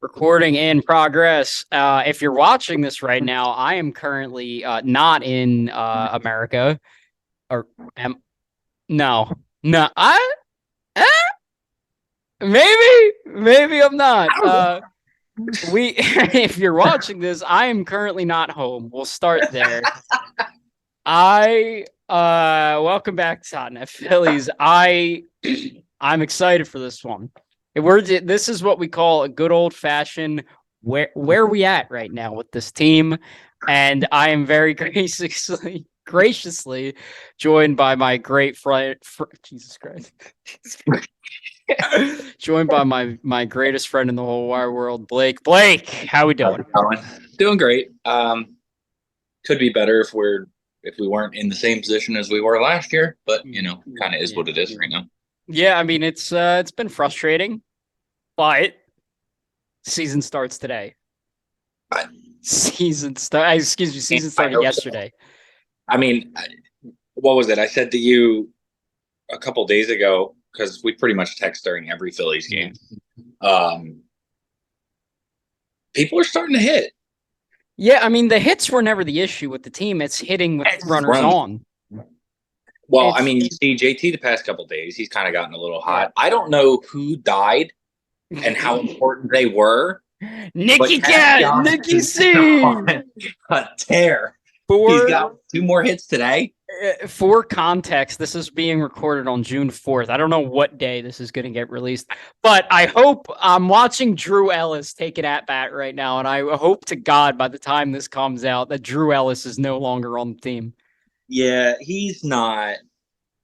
Recording in progress. If you're watching this right now, I am currently not in America. Or am no, no. Eh, maybe I'm not. If you're watching this, I am currently not home. We'll start there. Welcome back to Tottenham Phillies. I'm excited for this one. This is what we call a good old fashioned where are we at right now with this team, and I am very graciously joined by my great friend. Jesus Christ. Joined by my greatest friend in the whole wide world, Blake. Blake, how we doing? Doing great. Could be better if we weren't in the same position as we were last year, but kind of is what it is right now. Yeah, I mean it's been frustrating, but season starts today. Season started yesterday. I mean, what was it? I said to you a couple days ago, because we pretty much text during every Phillies game. People are starting to hit. Yeah, I mean, the hits were never the issue with the team. It's hitting with runners on. Well, I mean, you see JT the past couple days, he's kind of gotten a little hot. I don't know who died and how important they were. Nicky C. A tear. He's got 2 more hits today. For context, this is being recorded on June 4th. I don't know what day this is going to get released, but I'm watching Drew Ellis take an at-bat right now, and I hope to God by the time this comes out that Drew Ellis is no longer on the team. Yeah, he's not.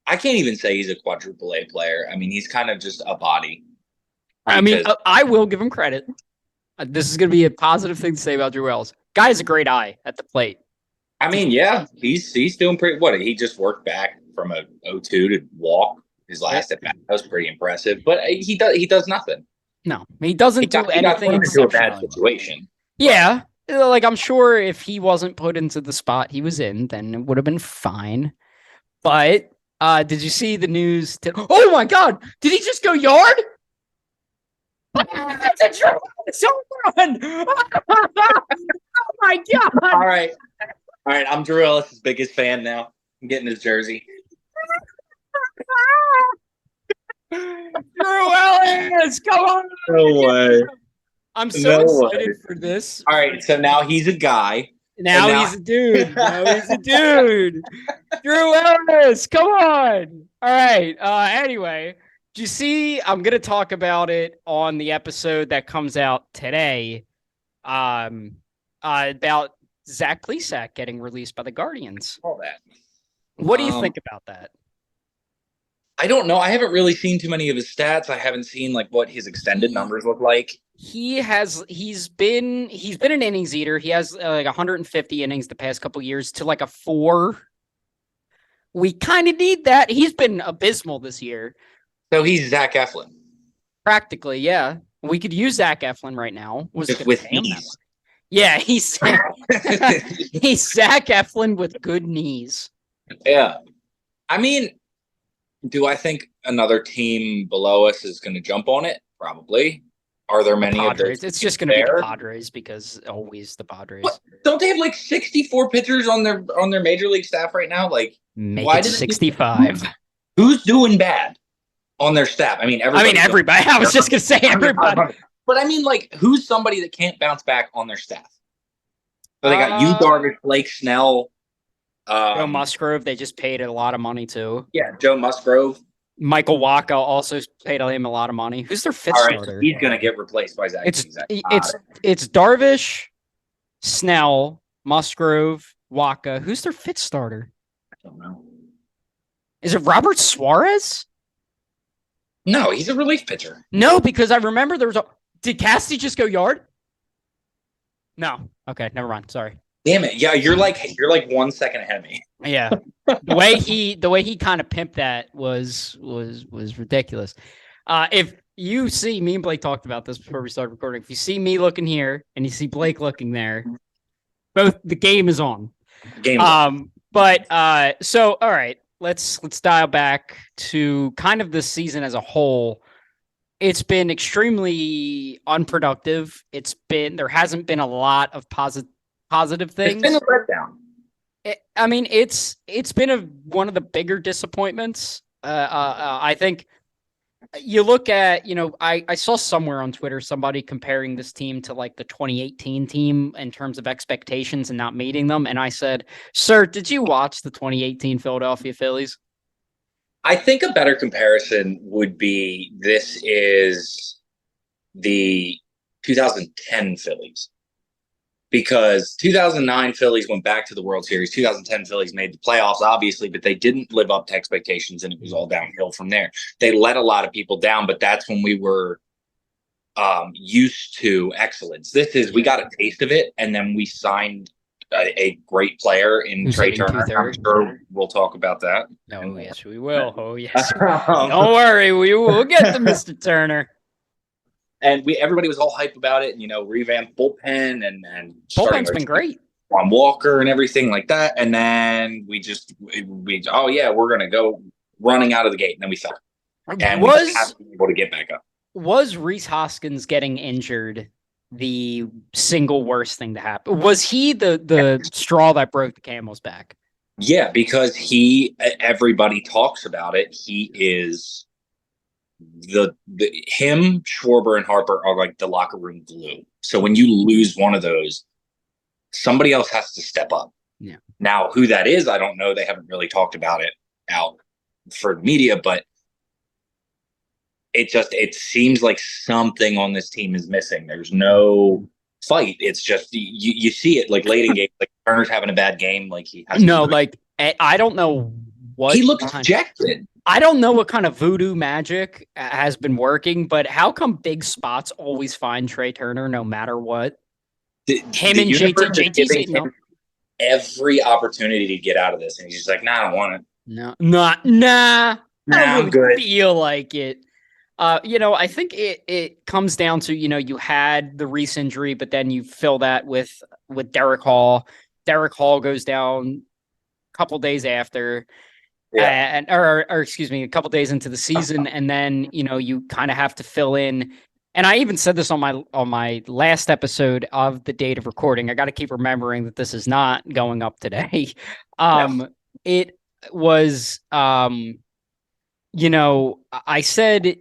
I can't even say he's a quadruple A player. I mean, he's kind of just a body. I mean, I will give him credit. This is going to be a positive thing to say about Drew Ellis. Guy has a great eye at the plate. I mean, yeah, he's doing pretty. What, he just worked back from a 0-2 to walk his last at bat. That was pretty impressive. But he does nothing. No, he doesn't do anything into a bad situation. Yeah, like I'm sure if he wasn't put into the spot he was in, then it would have been fine. But did you see the news? Oh my God! Did he just go yard? That's a home run! Oh my God! All right. I'm Drew Ellis' biggest fan now. I'm getting his jersey. Drew Ellis, come on! No way. I'm so excited for this. All right, so now he's a guy. Now he's a dude. Drew Ellis, come on! All right. Anyway, do you see? I'm gonna talk about it on the episode that comes out today. About Zach Plesac getting released by the Guardians. All that. What do you think about that? I don't know. I haven't really seen too many of his stats. I haven't seen like what his extended numbers look like. He's been an innings eater. He has like 150 innings the past couple years to like a 4. We kind of need that. He's been abysmal this year. So he's Zach Eflin. Practically, yeah. We could use Zach Eflin right now. Just with knees. Yeah, he's Zach Eflin with good knees. Yeah. I mean, do I think another team below us is going to jump on it? Probably. Are there many of those? It's just going to be the Padres because always the Padres. What? Don't they have like 64 pitchers on their major league staff right now? Like, why 65? Who's doing bad on their staff? I mean, everybody. I was just going to say everybody. But I mean, like, who's somebody that can't bounce back on their staff? So they got Yu Darvish, Blake Snell, Joe Musgrove. They just paid a lot of money to. Yeah, Joe Musgrove. Michael Wacha also paid him a lot of money. Who's their fifth starter? So he's going to get replaced by Zach. It's Darvish, Snell, Musgrove, Wacha. Who's their fifth starter? I don't know. Is it Robert Suarez? No, he's a relief pitcher. No, because I remember there was Did Casty just go yard? No. Okay, never mind. Sorry. Damn it. Yeah, you're like 1 second ahead of me. Yeah. The way he kind of pimped that was ridiculous. If you see me and Blake talked about this before we started recording. If you see me looking here and you see Blake looking there, the game is on. So all right, let's dial back to kind of the season as a whole. It's been extremely unproductive. There hasn't been a lot of positive It's been a things. letdown. I mean, it's been one of the bigger disappointments. I think you look at, I saw somewhere on Twitter somebody comparing this team to like the 2018 team in terms of expectations and not meeting them. And I said, sir, did you watch the 2018 Philadelphia Phillies? I think a better comparison would be this is the 2010 Phillies, because 2009 Phillies went back to the World Series. 2010 Phillies made the playoffs, obviously, but they didn't live up to expectations, and it was all downhill from there. They let a lot of people down, but that's when we were used to excellence. We got a taste of it, and then we signed a great player in Who's Trey hitting Turner. I'm 230? sure we'll talk about that. Oh, yes, we will. Oh, yes. Don't worry. We'll get to Mr. Turner. And everybody was all hype about it, and revamped bullpen and starting Bullpen's been great. on Walker and everything like that. And then we oh yeah, we're gonna go running out of the gate, and then we fell. And we just haven't been able to get back up. Was Rhys Hoskins getting injured the single worst thing to happen? Was he the straw that broke the camel's back? Yeah, because everybody talks about it. He is him, Schwarber, and Harper are like the locker room glue. So when you lose one of those, somebody else has to step up. Yeah. Now, who that is, I don't know. They haven't really talked about it out for the media, but it seems like something on this team is missing. There's no fight. It's just you see it like late in games, like Turner's having a bad game, like he has I don't know what he looks dejected. I don't know what kind of voodoo magic has been working, but how come big spots always find Trey Turner no matter what? Him and JT every opportunity to get out of this, and he's just like, "Nah, I don't want it. No, nah. I don't really I'm good. Feel like it." I think it comes down to, you had the Reese injury, but then you fill that with Derek Hall. Derek Hall goes down a couple days after, or excuse me, a couple days into the season, and then you kind of have to fill in. And I even said this on my last episode of the date of recording. I got to keep remembering that this is not going up today. It was, I said,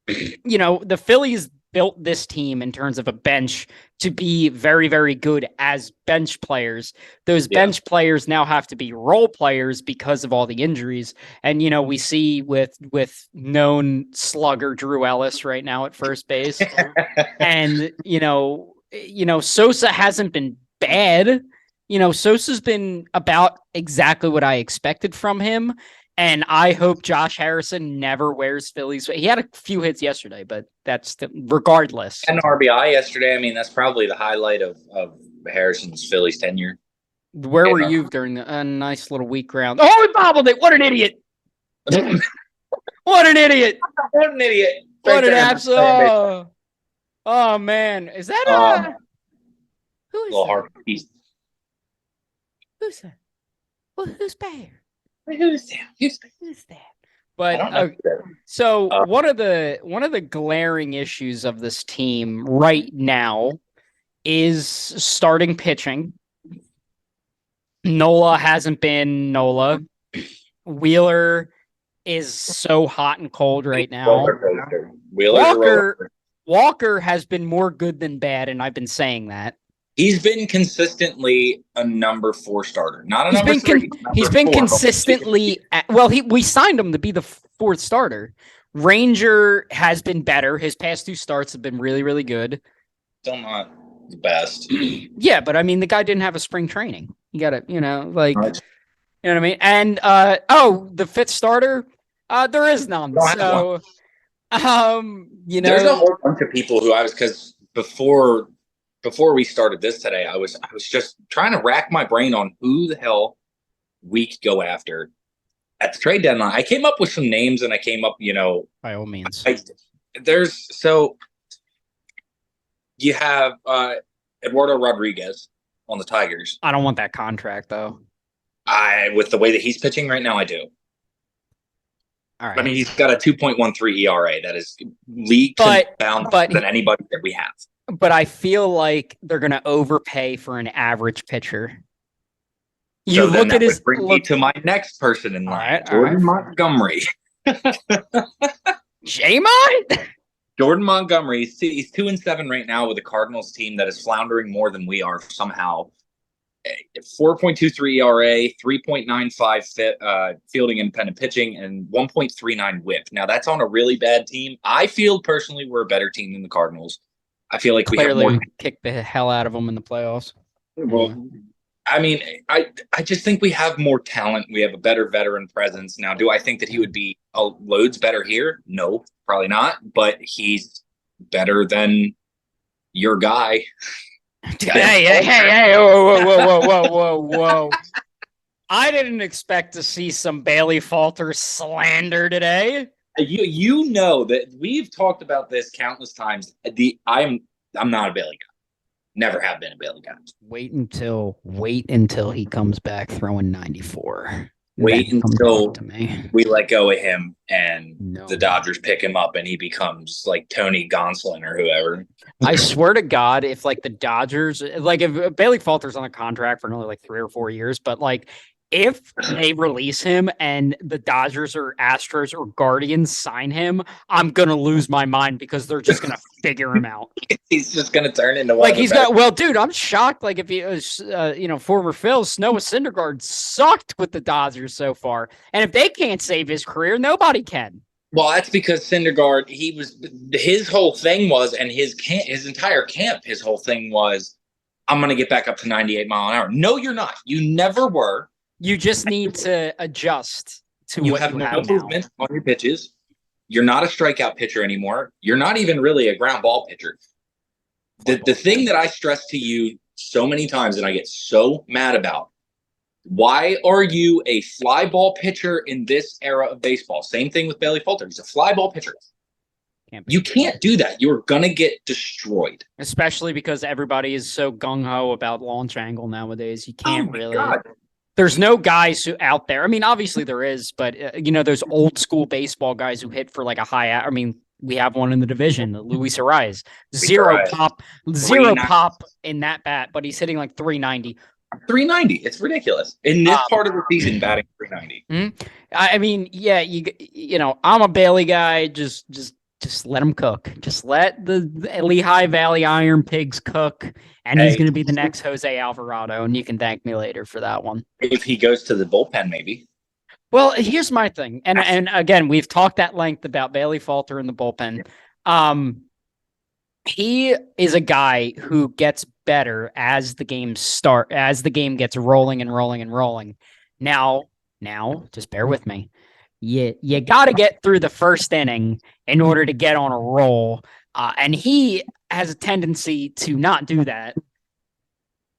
the Phillies built this team in terms of a bench to be very, very good as bench players. Those bench players now have to be role players because of all the injuries. And, we see with known slugger Drew Ellis right now at first base. And, Sosa hasn't been bad. Sosa's been about exactly what I expected from him. And I hope Josh Harrison never wears Phillies. He had a few hits yesterday, but that's regardless. An RBI yesterday. I mean, that's probably the highlight of Harrison's Phillies tenure. Where were you during a nice little weak round? Oh, he bobbled it. What an idiot. What an idiot. What an idiot. What an absolute. Oh, man. Is that who is little that? hard piece. Who's that? Well, who's Bear? Who's that? But so one of the glaring issues of this team right now is starting pitching. Nola hasn't been Nola. Wheeler is so hot and cold right now. Walker has been more good than bad, and I've been saying that. He's been consistently a number 4 starter, not a number 3. He's been consistently. We signed him to be the 4th starter. Ranger has been better. His past 2 starts have been really, really good. Still not the best. Yeah, but I mean, the guy didn't have a spring training. You got to, you know what I mean? And the 5th starter, there is none. So, there's a whole bunch of people who because before we started this today, I was just trying to rack my brain on who the hell we could go after at the trade deadline. I came up with some names, and I came up, by all means. You have Eduardo Rodriguez on the Tigers. I don't want that contract though. With the way that he's pitching right now, I do. All I right. mean, he's got a 2.13 ERA. That is leagues bound than anybody that we have. But I feel like they're going to overpay for an average pitcher. You So then look that at his would bring me to my next person in line, Jordan Montgomery. J-Mont? Jordan Montgomery, he's 2-7 right now with a Cardinals team that is floundering more than we are somehow. 4.23 ERA, 3.95 fielding independent pitching, and 1.39 WHIP. Now that's on a really bad team. I feel personally we're a better team than the Cardinals. I feel like Clearly we have more. Kick the hell out of them in the playoffs. Well, I mean, I just think we have more talent. We have a better veteran presence. Now, do I think that he would be loads better here? No, probably not. But he's better than your guy. Hey, whoa. I didn't expect to see some Bailey Falter slander today. You know that we've talked about this countless times. I'm not a Bailey guy. Never have been a Bailey guy. Wait until he comes back throwing 94. Wait until we let go of him and the Dodgers pick him up and he becomes like Tony Gonsolin or whoever. I swear to God, if like the Dodgers, like if Bailey Falter's on a contract for another like 3 or 4 years, but like if they release him and the Dodgers or Astros or Guardians sign him, I'm going to lose my mind because they're just going to figure him out. He's just going to turn into one. Like he's got, well, dude, I'm shocked. Like if he was, former Phil, Noah Syndergaard sucked with the Dodgers so far. And if they can't save his career, nobody can. Well, that's because Syndergaard, his whole thing was, and his entire camp, his whole thing was, I'm going to get back up to 98 mile an hour. No, you're not. You never were. You just need to adjust to you have no movement on your pitches. You're not a strikeout pitcher anymore. You're not even really a ground ball pitcher. The thing that I stress to you so many times and I get so mad about, why are you a fly ball pitcher in this era of baseball? Same thing with Bailey Falter. He's a fly ball pitcher. You can't do that. You're going to get destroyed. Especially because everybody is so gung-ho about launch angle nowadays. You can't really. God. There's no guys who out there. I mean, obviously there is, but those old school baseball guys who hit for like a high. I mean, we have one in the division, Luis Ariz. Zero pop in that bat, but he's hitting like 390. 390. It's ridiculous. In this part of the season, batting 390. Mm-hmm. I mean, yeah, I'm a Bailey guy. Just let him cook. Just let the Lehigh Valley Iron Pigs cook, and he's going to be the next Jose Alvarado, and you can thank me later for that one. If he goes to the bullpen, maybe. Well, here's my thing, and again, we've talked at length about Bailey Falter in the bullpen. He is a guy who gets better as the game gets rolling and rolling and rolling. Now, just bear with me. You got to get through the first inning in order to get on a roll. And he has a tendency to not do that.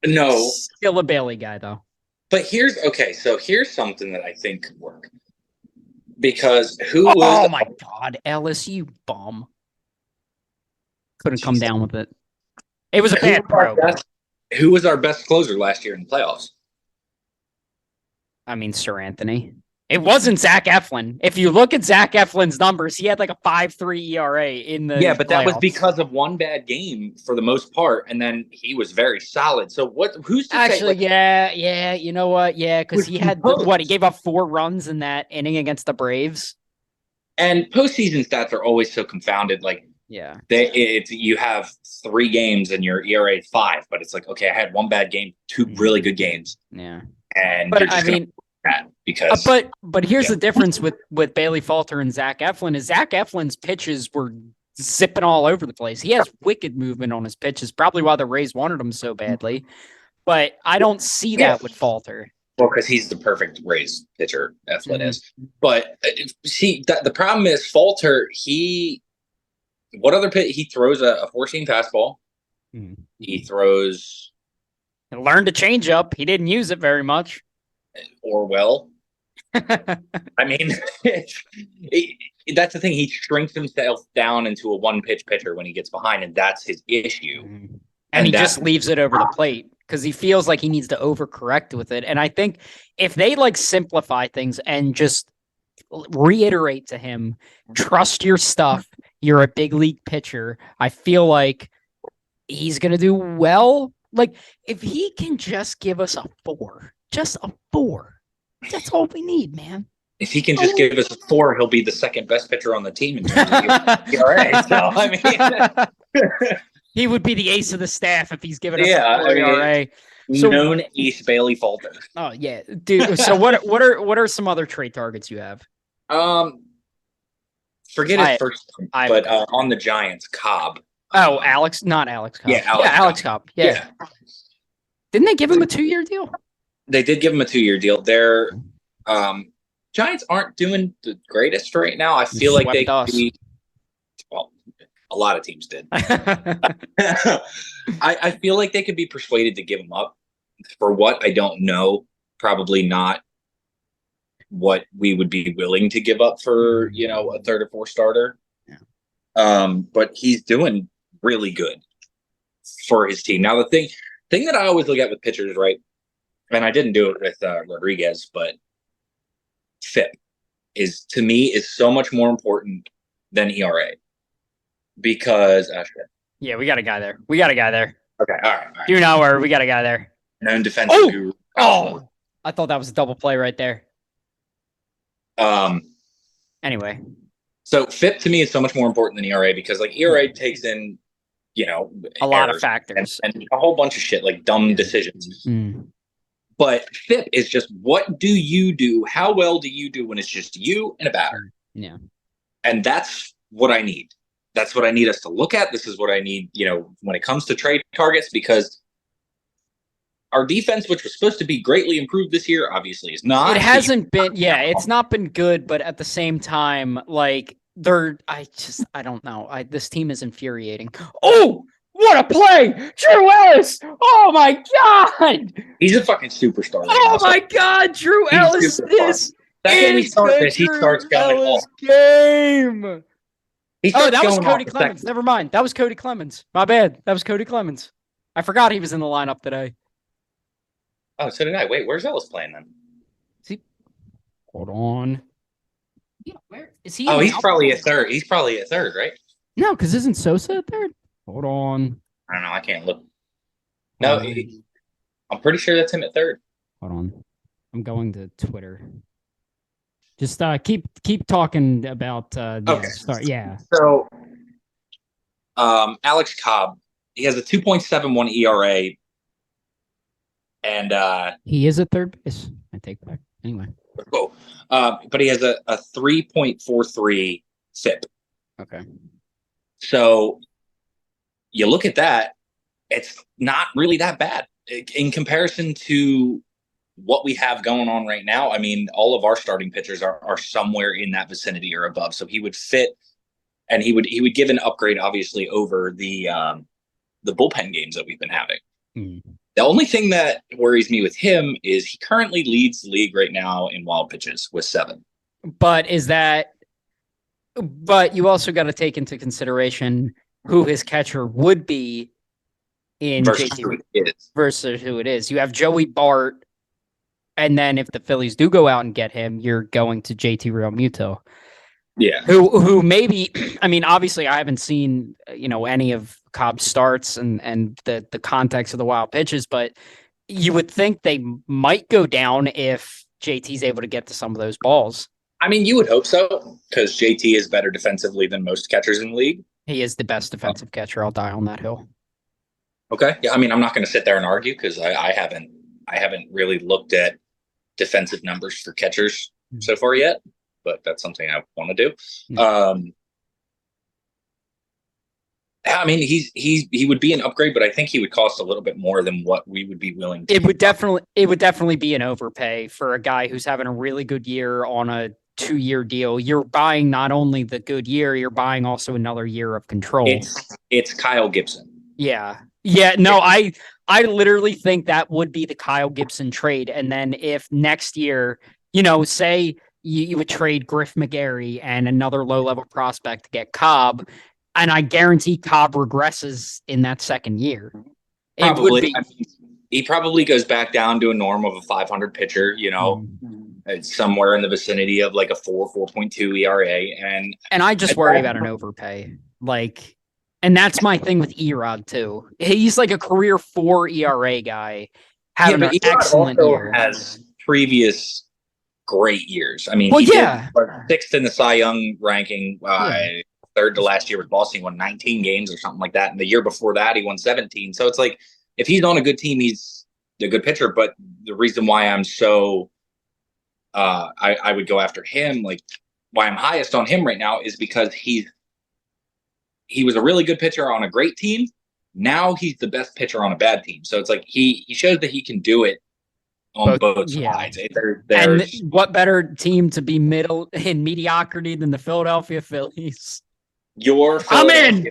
No. Still a Bailey guy, though. But here's something that I think could work. Because Oh, my God, Ellis, you bum. Couldn't come down with it. It was a bad throw. Who was our best closer last year in the playoffs? I mean, Sir Anthony. It wasn't Zach Eflin. If you look at Zach Eflin's numbers, he had like a 5.3 ERA in the but that was because of one bad game for the most part, and then he was very solid. So who's to actually? say, yeah. You know what? Yeah, because he had he gave up 4 runs in that inning against the Braves. And postseason stats are always so confounded. Like, yeah, you have 3 games and your ERA is 5, but it's like, okay, I had 1 bad game, 2 really good games. Yeah, and but I mean. Because but here's the difference with Bailey Falter and Zach Eflin is Zach Eflin's pitches were zipping all over the place. He has wicked movement on his pitches, probably why the Rays wanted him so badly. But I don't see that with Falter. Well, because he's the perfect Rays pitcher, Eflin is. But see, the problem is Falter. He throws a 4-seam fastball. He throws. He learned to change up. He didn't use it very much. Or well, I mean, that's the thing. He shrinks himself down into a 1-pitch pitcher when he gets behind, and that's his issue. And he just leaves it over the plate because he feels like he needs to overcorrect with it. And I think if they like simplify things and just reiterate to him, trust your stuff. You're a big league pitcher. I feel like he's going to do well. Like, if he can just give us a 4, just a 4, that's all we need, man. If he can just give us a 4, he'll be the second best pitcher on the team in terms of ERA. So, I mean, he would be the ace of the staff if he's given us Yeah, a 4 I mean, ERA. So, known ace Bailey Falter. oh yeah, dude. So what are some other trade targets you have? Forget his first name, but on the Giants, Cobb. Oh, not Alex Cobb. Yeah, Alex Cobb. Yeah. Didn't they give him a 2-year deal? They did give him a 2-year deal. Their Giants aren't doing the greatest right now. I feel like they could be, well, a lot of teams did. I feel like they could be persuaded to give him up. For what, I don't know. Probably not what we would be willing to give up for, a third or fourth starter. Yeah. But he's doing really good for his team. Now, the thing that I always look at with pitchers, right, and I didn't do it with Rodriguez, but FIP to me is so much more important than ERA because yeah, we got a guy there. Okay, all right. Do not worry, we got a guy there. Known defensive guru. Oh, I thought that was a double play right there. Anyway, so FIP to me is so much more important than ERA because like ERA takes in, a lot of factors and a whole bunch of shit like dumb decisions. But FIP is just what do you do? How well do you do when it's just you and a batter? Yeah, and that's what I need. That's what I need us to look at. This is what I need, when it comes to trade targets, because our defense, which was supposed to be greatly improved this year, obviously is not. It hasn't been. Yeah, it's not been good. But at the same time, like I don't know. This team is infuriating. Oh, what a play, Drew Ellis! Oh my god, he's a fucking superstar. Oh my god, Drew Ellis is. Second we start this, he starts going off. Game. That was Cody Clemens. Second. Never mind. That was Cody Clemens. My bad. That was Cody Clemens. I forgot he was in the lineup today. Oh, so did I. Wait, where's Ellis playing then? Hold on. Yeah, where is he? Oh, he's probably a third. He's probably a third, right? No, because isn't Sosa a third? Hold on. I don't know. I can't look. No, I'm pretty sure that's him at third. Hold on. I'm going to Twitter. Just keep talking about okay. Start. Yeah. So Alex Cobb, he has a 2.71 ERA. And he is a third base. I take back. Anyway. Oh. But he has a 3.43 FIP. Okay. So you look at that, it's not really that bad in comparison to what we have going on right now. I mean, all of our starting pitchers are somewhere in that vicinity or above. So he would fit, and he would give an upgrade, obviously, over the bullpen games that we've been having. The only thing that worries me with him is he currently leads the league right now in wild pitches with 7. But you also got to take into consideration who his catcher would be in versus who it is. You have Joey Bart, and then if the Phillies do go out and get him, you're going to JT Realmuto. Yeah. Who maybe, I mean, obviously I haven't seen, any of Cobb's starts and the context of the wild pitches, but you would think they might go down if JT's able to get to some of those balls. I mean, you would hope so, because JT is better defensively than most catchers in the league. He is the best defensive catcher. I'll die on that hill. Okay. Yeah. I mean, I'm not going to sit there and argue because I haven't really looked at defensive numbers for catchers so far yet, but that's something I want to do. I mean, he would be an upgrade, but I think he would cost a little bit more than what we would be willing to. It would definitely be an overpay for a guy who's having a really good year on a 2-year deal. You're buying not only the good year, you're buying also another year of control. It's Kyle Gibson. Yeah. No, I literally think that would be the Kyle Gibson trade. And then if next year, say you would trade Griff McGarry and another low-level prospect to get Cobb, and I guarantee Cobb regresses in that second year. Probably. He probably goes back down to a norm of a 500 pitcher, It's somewhere in the vicinity of like a 4.2 ERA. And I just worry about an overpay. Like, and that's my thing with Erod too. He's like a career 4 ERA guy having but an Erod excellent also year. has previous great years. I mean, Well, he yeah. did 6th in the Cy Young ranking. Yeah. 3rd to last year with Boston. He won 19 games or something like that. And the year before that, he won 17. So it's like, if he's on a good team, he's a good pitcher. But the reason why I'm so, I would go after him, like why I'm highest on him right now, is because he was a really good pitcher on a great team. Now he's the best pitcher on a bad team. So it's like he shows that he can do it on both sides. And what better team to be middle in mediocrity than the Philadelphia Phillies? I'm in.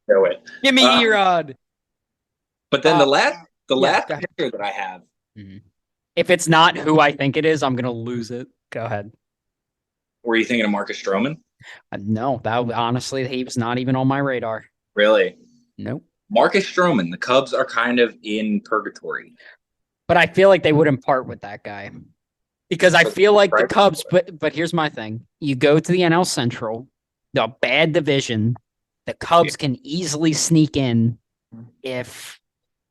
Do it. Give me Erod. But then the last pitcher that I have. Mm-hmm. If it's not who I think it is, I'm gonna lose it. Go ahead. Were you thinking of Marcus Stroman? No, honestly, he was not even on my radar. Really? Nope. Marcus Stroman. The Cubs are kind of in purgatory. But I feel like they wouldn't part with that guy. Because I feel like the Cubs, but here's my thing. You go to the NL Central, the bad division, the Cubs can easily sneak in if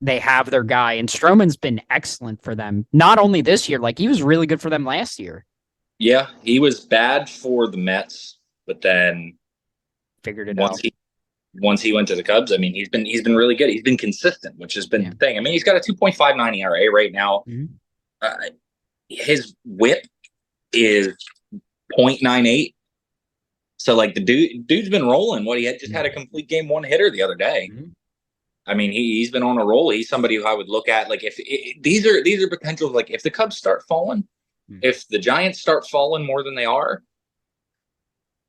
they have their guy. And Stroman's been excellent for them. Not only this year, like he was really good for them last year. Yeah, he was bad for the Mets, but then figured it out. Once he went to the Cubs, I mean, he's been really good. He's been consistent, which has been the thing. I mean, he's got a 2.59 ERA right now. Mm-hmm. His WHIP is 0.98. So like the dude's been rolling. What he had had a complete game 1 hitter the other day. Mm-hmm. I mean, he's been on a roll. He's somebody who I would look at. Like these are potentials. Like if the Cubs start falling, if the Giants start falling more than they are,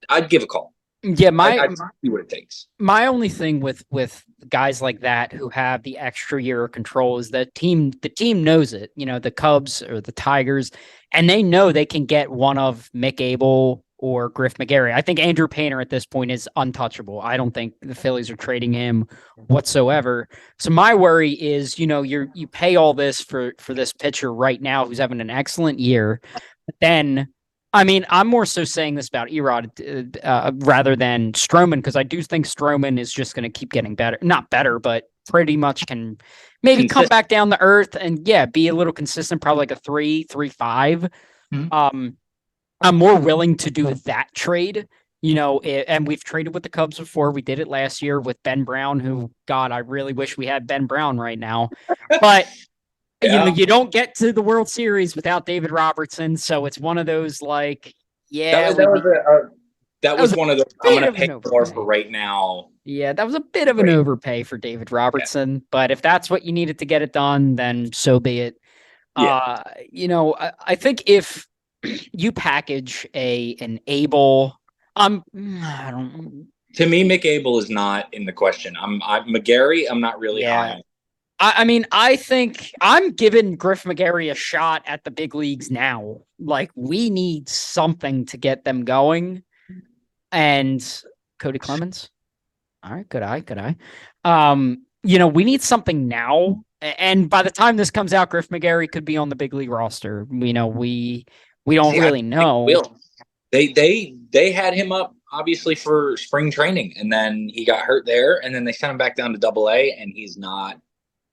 I'd give a call. Yeah, I'd see what it takes. My only thing with guys like that who have the extra year of control is the team knows it. You know, the Cubs or the Tigers, and they know they can get one of Mick Abel or Griff McGarry. I think Andrew Painter at this point is untouchable. I don't think the Phillies are trading him whatsoever. So my worry is, you know, you pay all this for this pitcher right now who's having an excellent year, but then, I mean, I'm more so saying this about Erod rather than Stroman, because I do think Stroman is just going to keep getting better. Not better, but pretty much can maybe come back down to earth and, be a little consistent, probably like a 3.5. Mm-hmm. I'm more willing to do that trade, you know, and we've traded with the Cubs before. We did it last year with Ben Brown, who, God, I really wish we had Ben Brown right now. But you know, you don't get to the World Series without David Robertson, so it's one of those like, that was one of the I'm going to pay more for right now. Yeah, that was a bit of an overpay for David Robertson, but if that's what you needed to get it done, then so be it. Yeah. You know, I think if you package an Abel, I don't. To me, Mick Abel is not in the question. I'm McGarry. I'm not really high on. I mean, I think I'm giving Griff McGarry a shot at the big leagues now. Like, we need something to get them going. And Cody Clemens. All right, good eye. You know, we need something now. And by the time this comes out, Griff McGarry could be on the big league roster. You know, we don't really know. They had him up obviously for spring training, and then he got hurt there, and then they sent him back down to AA, and he's not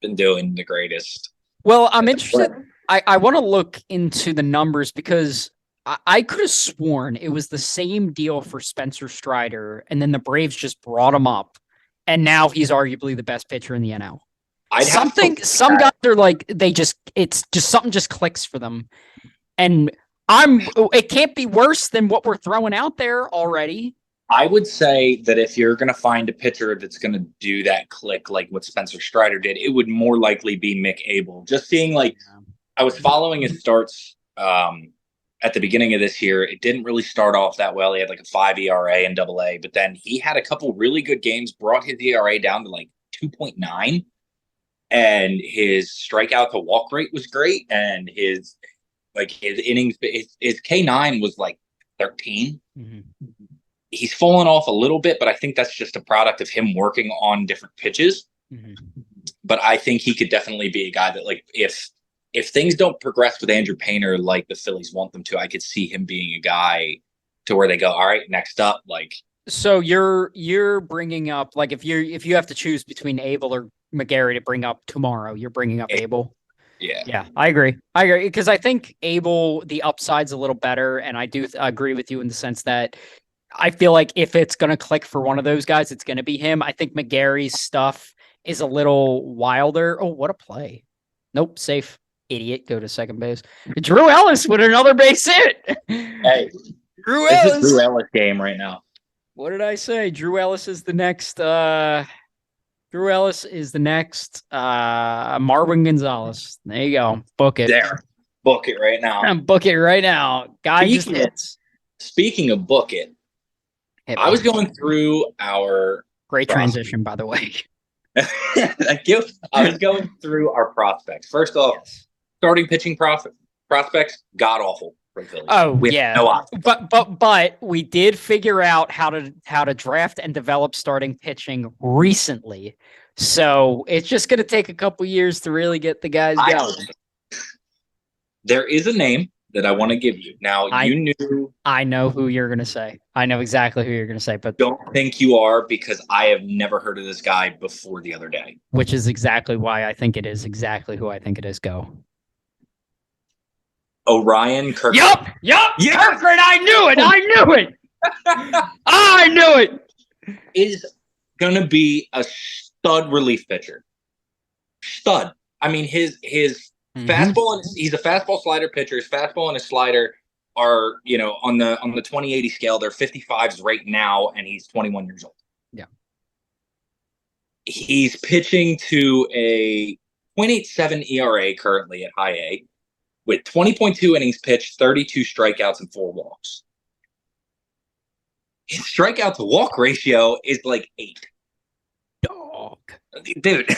been doing the greatest. Well, I'm interested. I want to look into the numbers because I could have sworn it was the same deal for Spencer Strider, and then the Braves just brought him up, and now he's arguably the best pitcher in the NL. Some guys are like, it's just something just clicks for them. And it can't be worse than what we're throwing out there already. I would say that if you're going to find a pitcher that's going to do that click like what Spencer Strider did, it would more likely be Mick Abel. Just seeing, like, I was following his starts at the beginning of this year. It didn't really start off that well. He had like a 5 ERA in AA, but then he had a couple really good games, brought his ERA down to like 2.9, and his strikeout to walk rate was great, and his innings, his K9 was like 13. Mm-hmm. He's fallen off a little bit, but I think that's just a product of him working on different pitches. Mm-hmm. But I think he could definitely be a guy that, like, if if things don't progress with Andrew Painter like the Phillies want them to, I could see him being a guy to where they go, all right, next up, like. So you're bringing up, like, if you have to choose between Abel or McGarry to bring up tomorrow, you're bringing up Abel. Yeah. Yeah, I agree. I agree because I think Abel, the upside's a little better, and I do agree with you in the sense that I feel like if it's going to click for one of those guys, it's going to be him. I think McGarry's stuff is a little wilder. Oh, what a play. Nope, safe. Idiot. Go to second base. Drew Ellis with another base hit. Hey, Drew this Ellis. is Drew Ellis game right now. What did I say? Drew Ellis is the next Drew Ellis is the next Marwin Gonzalez. There you go. Book it. There. Book it right now. Book it right now. Guy just hits. Speaking of book it, I was going through our great transition, by the way. Thank you. I was going through our prospects. First off, starting pitching prospects, god awful for Phillies. Oh, yeah. No options. But we did figure out how to draft and develop starting pitching recently. So it's just going to take a couple years to really get the guys going. There is a name that I want to give you. Now, I know who you're going to say. I know exactly who you're going to say, but don't think you are, because I have never heard of this guy before the other day. Which is exactly why I think it is exactly who I think it is. Go. Orion Kerkering. Yup. Kerkering, I knew it. I knew it. Is going to be a stud relief pitcher. Stud. I mean, his fastball, and he's a fastball slider pitcher. His fastball and his slider are, on the 20/80 scale, they're 55s right now, and he's 21 years old. Yeah. He's pitching to a 0.87 ERA currently at high A, with 20.2 innings pitched, 32 strikeouts, and 4 walks. His strikeout to walk ratio is like 8. Dog. Dude.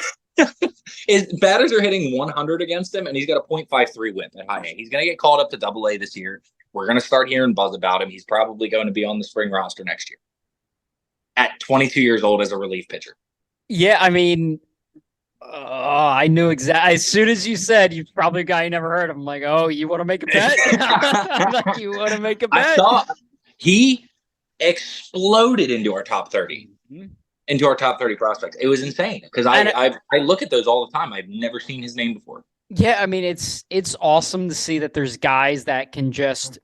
His batters are hitting 100 against him, and he's got a .53 whip at high A. He's going to get called up to Double A this year. We're going to start hearing buzz about him. He's probably going to be on the spring roster next year. At 22 years old as a relief pitcher. Yeah, I mean, I knew exactly. As soon as you said you're probably a guy you never heard of, I'm like, oh, you want to make a bet? Like, you want to make a bet? I saw he exploded into our top 30. Into our top 30 prospects. It was insane because I look at those all the time. I've never seen his name before. Yeah, I mean, it's awesome to see that there's guys that can just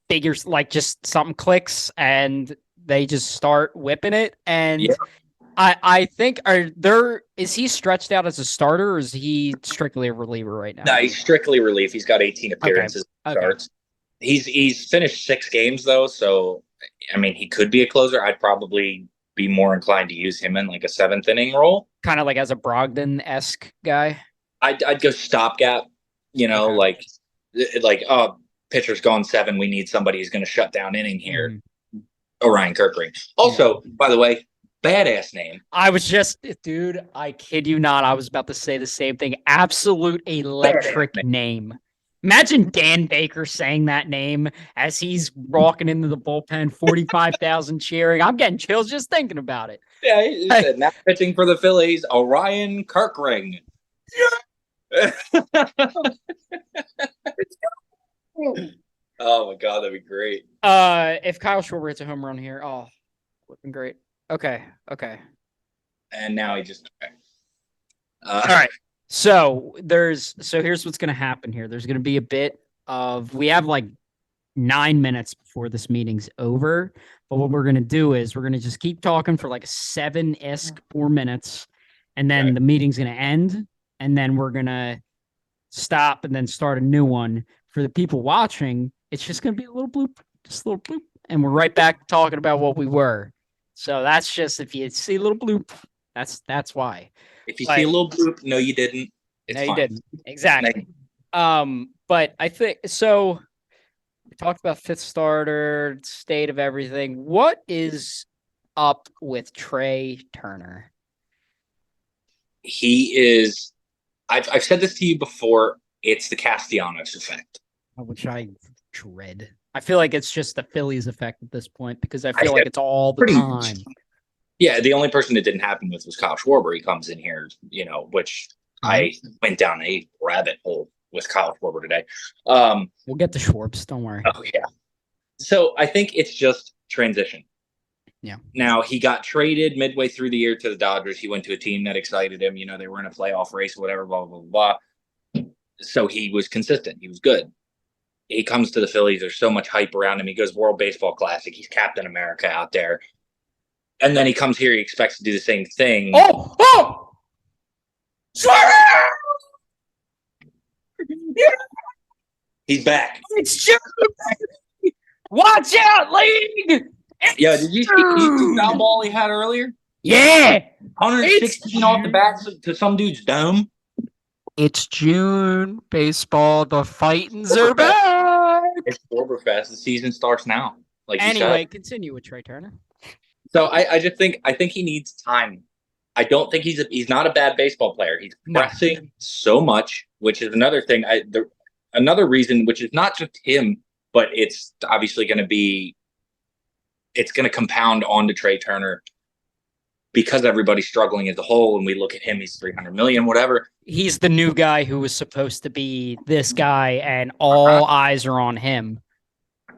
figure, like, just something clicks and they just start whipping it. And I think is he stretched out as a starter, or is he strictly a reliever right now? No, he's strictly relief. He's got 18 appearances. Okay. Starts. He's finished 6 games though, so I mean, he could be a closer. I'd probably be more inclined to use him in like a 7th inning role, kind of like as a Brogdon-esque guy. I'd go stopgap, like oh, pitcher's gone 7. We need somebody who's going to shut down inning here. Orion Kerkering. Also, by the way, badass name. I was just, dude, I kid you not. I was about to say the same thing. Absolute electric name. Imagine Dan Baker saying that name as he's walking into the bullpen, 45,000 cheering. I'm getting chills just thinking about it. Yeah, he said, now pitching for the Phillies, Orion Kerkering. Yeah. Oh my God, that'd be great. If Kyle Schwarber hits a home run here, looking great. Okay. And now he just. All right. So here's what's going to happen here. There's going to be a bit of, we have like 9 minutes before this meeting's over. But what we're going to do is we're going to just keep talking for like 7-ish more minutes. And then the meeting's going to end. And then we're going to stop and then start a new one. For the people watching, it's just going to be a little bloop, just a little bloop. And we're right back talking about what we were. So that's just, if you see a little bloop, that's why. If you see a little bloop, no, you didn't. It's fine. You didn't. Exactly. But I think so. We talked about 5th starter, state of everything. What is up with Trey Turner? He is. I've said this to you before. It's the Castellanos effect, which I dread. I feel like it's just the Phillies effect at this point because I feel like it's all the time. Yeah, the only person it didn't happen with was Kyle Schwarber. He comes in here, which I went down a rabbit hole with Kyle Schwarber today. We'll get to Schwartz. Don't worry. Oh yeah. So I think it's just transition. Yeah. Now he got traded midway through the year to the Dodgers. He went to a team that excited him. You know, they were in a playoff race, whatever, blah, blah, blah, blah. So he was consistent. He was good. He comes to the Phillies. There's so much hype around him. He goes World Baseball Classic. He's Captain America out there. And then he comes here. He expects to do the same thing. Oh! He's back. It's June! Watch out, league! Yeah, did you see foul ball he had earlier? Yeah! 116 off the bat to some dude's dome. It's June. Baseball, the fightings are back! It's Oktoberfest. The season starts now. Like anyway, continue with Trey Turner. So I think he needs time. I don't think he's not a bad baseball player. He's pressing so much, which is another thing. Another reason, which is not just him, but it's obviously going to compound onto Trey Turner because everybody's struggling as a whole. And we look at him, he's 300 million, whatever. He's the new guy who was supposed to be this guy, and all eyes are on him.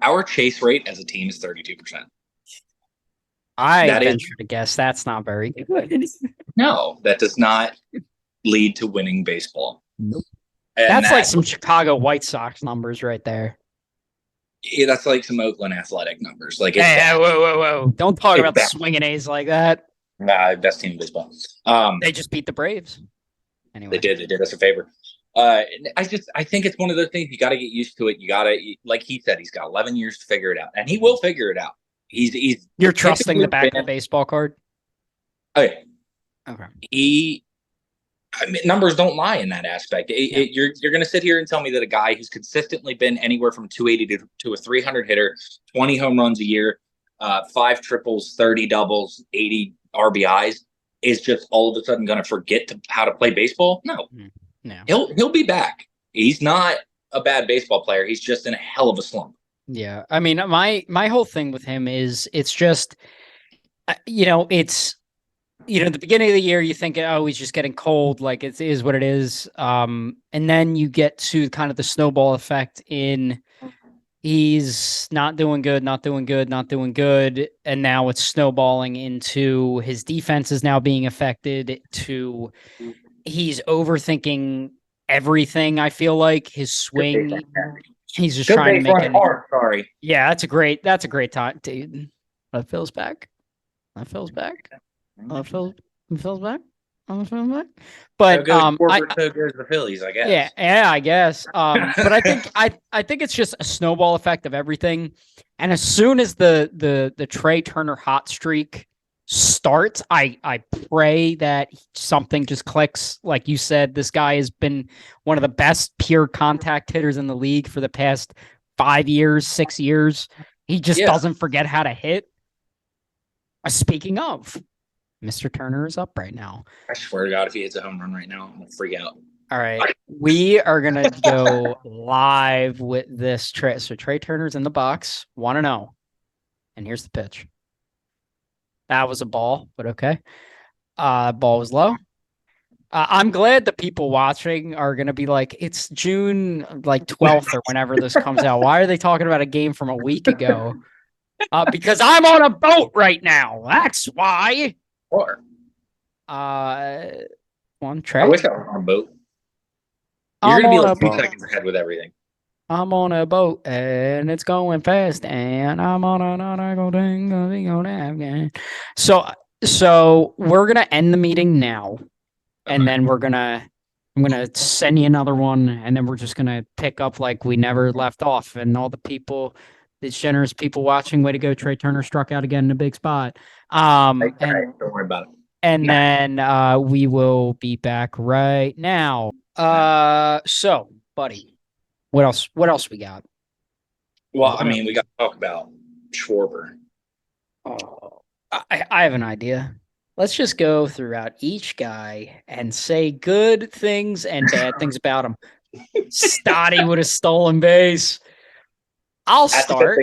Our chase rate as a team is 32%. I venture to guess that's not very good. No, that does not lead to winning baseball. Nope. That's like some Chicago White Sox numbers right there. Yeah, that's like some Oakland Athletic numbers. Like, hey, whoa. Don't talk about the swinging A's like that. Nah, best team in baseball. They just beat the Braves. Anyway. They did us a favor. I think it's one of those things you got to get used to it. You got to, like he said, he's got 11 years to figure it out, and he will figure it out. You're trusting the back of the baseball card? Okay. Okay. Numbers don't lie in that aspect. You're going to sit here and tell me that a guy who's consistently been anywhere from 280 to a 300 hitter, 20 home runs a year, 5 triples, 30 doubles, 80 RBIs is just all of a sudden going to forget how to play baseball? No. He'll be back. He's not a bad baseball player. He's just in a hell of a slump. Yeah. I mean, my whole thing with him is it's just, it's, the beginning of the year, you think, oh, he's just getting cold. Like it is what it is. And then you get to kind of the snowball effect in he's not doing good. And now it's snowballing into his defense is now being affected to he's overthinking everything. I feel like his swing, he's just trying to make it. Sorry. Yeah, that's a great time, dude. That feels back. But so goes the Phillies, I guess. Yeah, I guess. But I think it's just a snowball effect of everything. And as soon as the Trey Turner hot streak starts, I pray that something just clicks. Like you said, this guy has been one of the best pure contact hitters in the league for the past 5 years, 6 years. He just doesn't forget how to hit. Speaking of, Mr. Turner is up right now. I swear to God, if he hits a home run right now, I'm going to freak out. All right. We are going to go live with this. So Trey Turner's in the box, 1-0. And here's the pitch. That was a ball, but okay. Ball was low. I'm glad the people watching are going to be like, it's June 12th or whenever this comes out. Why are they talking about a game from a week ago? Because I'm on a boat right now. That's why. Or one Trey. I wish I was on a boat. You're going to be like 2 seconds ahead with everything. I'm on a boat and it's going fast, and I'm on another golden. So we're gonna end the meeting now, and then I'm gonna send you another one, and then we're just gonna pick up like we never left off, and all the people. These generous people watching, way to go! Trey Turner struck out again in a big spot. And don't worry about it. And then we will be back right now. So, buddy, what else we got? Well, I mean, we got to talk about Schwarber. Oh, I have an idea. Let's just go throughout each guy and say good things and bad things about him. Stotty with a stolen base. I'll start.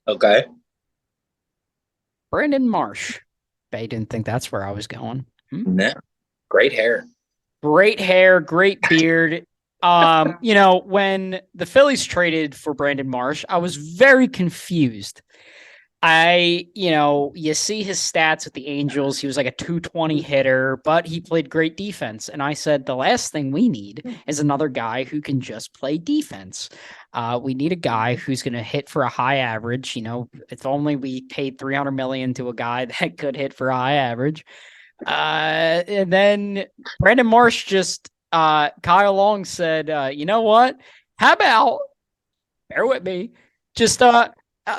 Okay. Brandon Marsh. I didn't think that's where I was going. No. Great hair. Great hair, great beard. When the Phillies traded for Brandon Marsh, I was very confused. You see his stats with the Angels. He was like a 220 hitter, but he played great defense. And I said, the last thing we need is another guy who can just play defense. We need a guy who's going to hit for a high average. If only we paid 300 million to a guy that could hit for a high average. And then Brandon Marsh just, Kyle Long said, you know what? How about, bear with me, just,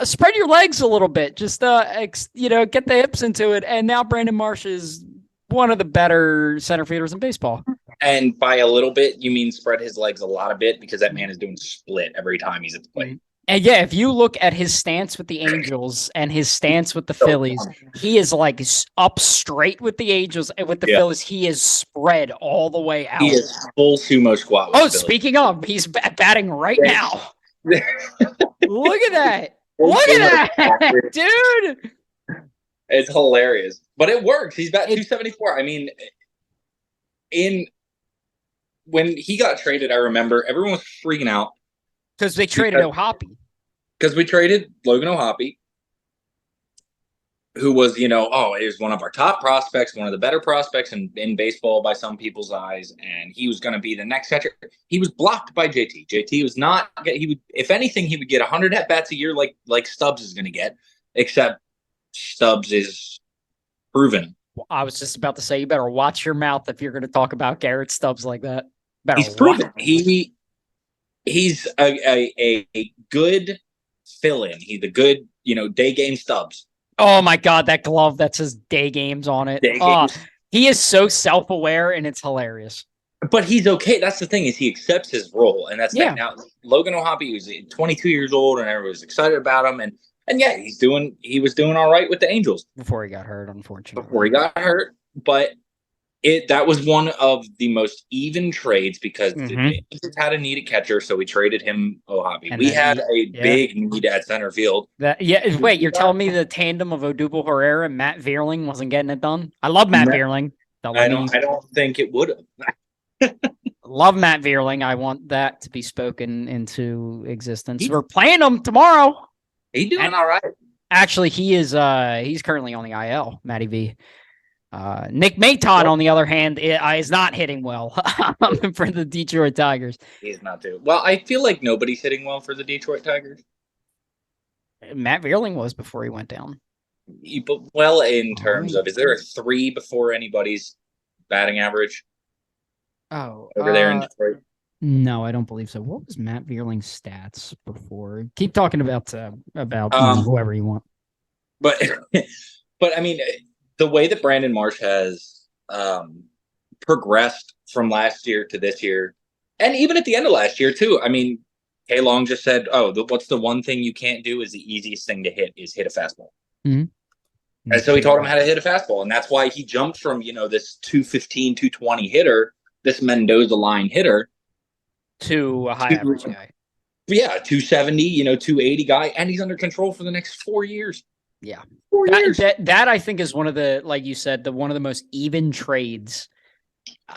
spread your legs a little bit. Just get the hips into it. And now Brandon Marsh is one of the better center fielders in baseball. And by a little bit, you mean spread his legs a lot of bit, because that man is doing split every time he's at the plate. And yeah, if you look at his stance with the Angels and his stance with the Phillies, he is like up straight with the Angels, and with the Phillies, he is spread all the way out. He is full sumo squat. Oh, speaking of, he's batting right now. Look at that. Look at that, dude. It's hilarious, but it works. He's batting 274. I mean, when he got traded, I remember everyone was freaking out because they traded O'Hoppe. Because we traded Logan O'Hoppe, who was, he was one of our top prospects, one of the better prospects in baseball by some people's eyes, and he was going to be the next catcher. He was blocked by JT. JT was not. He would, if anything, he would get 100 at bats a year, like Stubbs is going to get, except Stubbs is proven. Well, I was just about to say, you better watch your mouth if you're going to talk about Garrett Stubbs like that. He's proven. He's a good fill-in. He's a good, day game Stubbs. Oh my God, that glove that says day games on it. He is so self-aware, and it's hilarious. But he's okay. That's the thing, is he accepts his role, and that's now Logan O'Hoppe was 22 years old, and everyone was excited about him, and he was doing all right with the Angels before he got hurt, unfortunately. But that was one of the most even trades, because the Angels had a needed catcher, so we traded him O'Hoppe. And we had a big need at center field. Wait, you're telling me the tandem of Odubel Herrera and Matt Vierling wasn't getting it done? I love Matt Vierling. I don't think it would have. Love Matt Vierling. I want that to be spoken into existence. We're playing him tomorrow. He's doing all right. Actually, he's currently on the IL, Matty V. Nick Maton, on the other hand, is not hitting well for the Detroit Tigers. He's not too well. I feel like nobody's hitting well for the Detroit Tigers. Matt Vierling was before he went down. Well, in terms of, is there a 3 before anybody's batting average? Oh, over there in Detroit. No, I don't believe so. What was Matt Vierling's stats before? Keep talking about whoever you want. But I mean, the way that Brandon Marsh has progressed from last year to this year, and even at the end of last year too. I mean, K Long just said, what's the one thing you can't do is the easiest thing to hit is hit a fastball. Mm-hmm. And so he taught him how to hit a fastball. And that's why he jumped from, this 215, 220 hitter, this Mendoza line hitter, to a high average guy. Yeah, 270, 280 guy, and he's under control for the next 4 years. Yeah. 4 years. That I think is one of the, like you said, one of the most even trades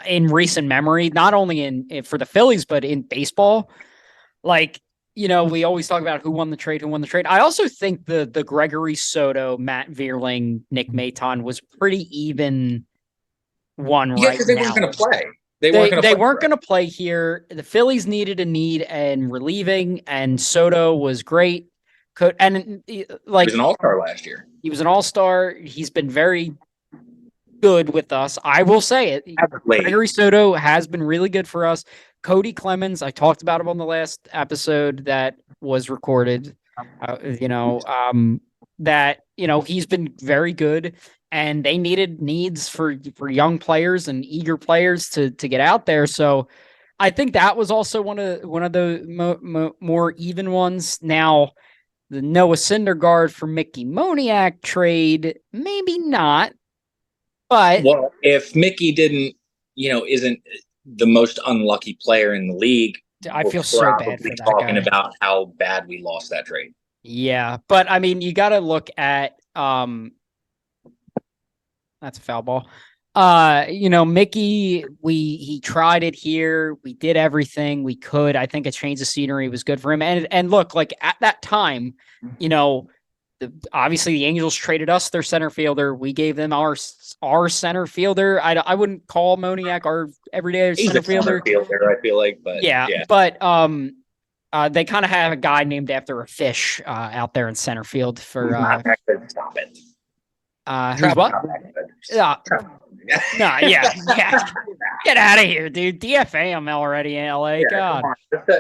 in recent memory, not only for the Phillies, but in baseball. Like, we always talk about who won the trade. I also think the Gregory Soto, Matt Vierling, Nick Maton was pretty even one right now. Yeah, because they weren't going to play. They weren't going to play here. The Phillies needed a need and relieving, and Soto was great. He was an all-star last year. He was an all-star. He's been very good with us. I will say it. Gregory Soto has been really good for us. Cody Clemens, I talked about him on the last episode that was recorded. He's been very good. And they needed needs for young players and eager players to get out there. So I think that was also one of the more even ones. Now, the Noah Syndergaard for Mickey Moniak trade, maybe not. But if Mickey isn't the most unlucky player in the league, I feel so bad for that talking guy. About how bad we lost that trade. Yeah, but I mean, you got to look at. That's a foul ball. Mickey, he tried it here. We did everything we could. I think a change of scenery was good for him. And look, like at that time, obviously the Angels traded us their center fielder. We gave them our center fielder. I wouldn't call Moniak our everyday He's center a center fielder, I feel like, but yeah. But they kind of have a guy named after a fish out there in center field for Stop it. Who's what? No, yeah. Get out of here, dude. DFA him already in LA. God.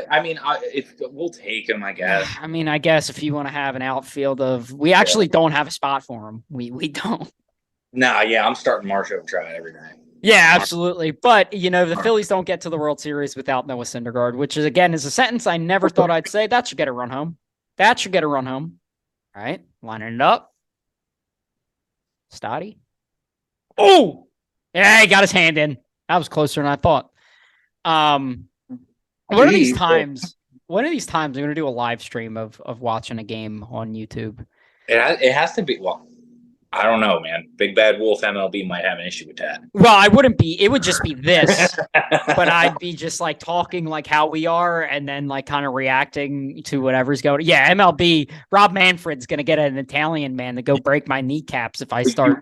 I mean, we'll take him, I guess. I mean, I guess if you want to have an outfield we actually don't have a spot for him. We don't. Nah, yeah, I'm starting Margot try every night. Yeah, absolutely. But the Phillies don't get to the World Series without Noah Syndergaard, which is again is a sentence I never thought I'd say. That should get a run home. All right, lining it up. Stoddy. Oh, yeah, he got his hand in. That was closer than I thought. One of these times, I'm going to do a live stream of watching a game on YouTube. It has to be. Well, I don't know, man. Big Bad Wolf MLB might have an issue with that. Well, I wouldn't be. It would just be this, but I'd be just like talking like how we are, and then like kind of reacting to whatever's going. Yeah, MLB. Rob Manfred's going to get an Italian man to go break my kneecaps if I start.